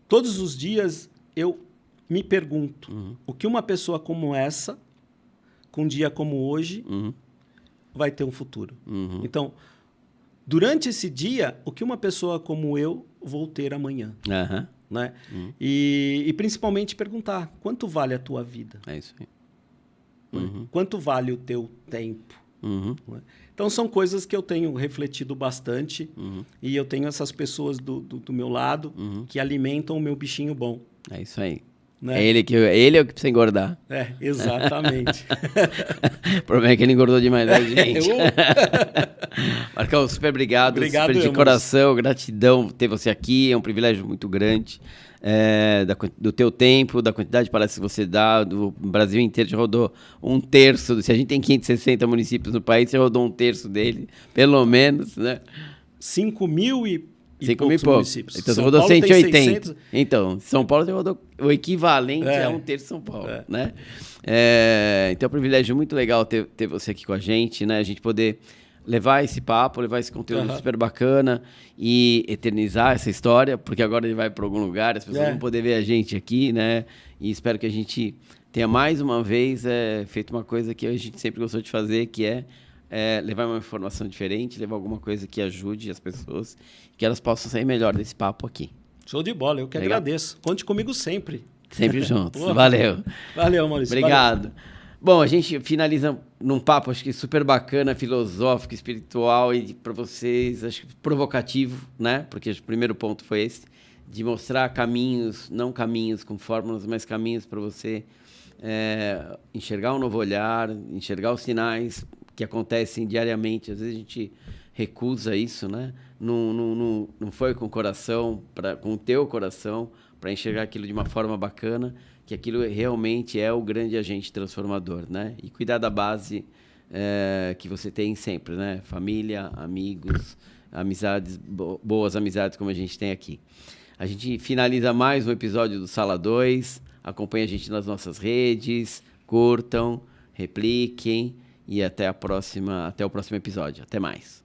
Todos os dias eu me pergunto o que uma pessoa como essa, com um dia como hoje, vai ter um futuro. Então, durante esse dia, o que uma pessoa como eu vou ter amanhã. Né? E principalmente perguntar, quanto vale a tua vida? É isso aí. Quanto vale o teu tempo? Né? Então, são coisas que eu tenho refletido bastante e eu tenho essas pessoas do meu lado que alimentam o meu bichinho bom. É isso aí. Né? Ele é o que precisa engordar. Exatamente. O problema é que ele engordou demais da gente. Marcão, super obrigado. Super de coração, gratidão ter você aqui. É um privilégio muito grande. Do teu tempo, da quantidade de palestras que você dá. Do Brasil inteiro, você rodou 1/3. Se a gente tem 560 municípios no país, você rodou 1/3 dele, pelo menos, né? 5.000 e poucos municípios. Então, você rodou 180. Então, São Paulo, você rodou o equivalente a 1/3 de São Paulo, né? Então, é um privilégio muito legal ter você aqui com a gente, né? A gente poder levar esse papo, levar esse conteúdo super bacana e eternizar essa história, porque agora ele vai para algum lugar, as pessoas vão poder ver a gente aqui, né? E espero que a gente tenha mais uma vez feito uma coisa que a gente sempre gostou de fazer, que é levar uma informação diferente, levar alguma coisa que ajude as pessoas, que elas possam sair melhor desse papo aqui. Show de bola, eu que agradeço. Conte comigo sempre. Sempre juntos. Valeu. Valeu, Maurício. Obrigado. Valeu. Bom, a gente finaliza num papo, acho que super bacana, filosófico, espiritual e para vocês, acho que provocativo, né? Porque o primeiro ponto foi esse, de mostrar caminhos, não caminhos com fórmulas, mas caminhos para você enxergar um novo olhar, enxergar os sinais, que acontecem diariamente. Às vezes a gente recusa isso, né? Não foi com o coração, com o teu coração, para enxergar aquilo de uma forma bacana, que aquilo realmente é o grande agente transformador, né? E cuidar da base que você tem sempre, né? Família, amigos, amizades, boas amizades como a gente tem aqui. A gente finaliza mais um episódio do Sala 2. Acompanhe a gente nas nossas redes, curtam, repliquem e até o próximo episódio. Até mais.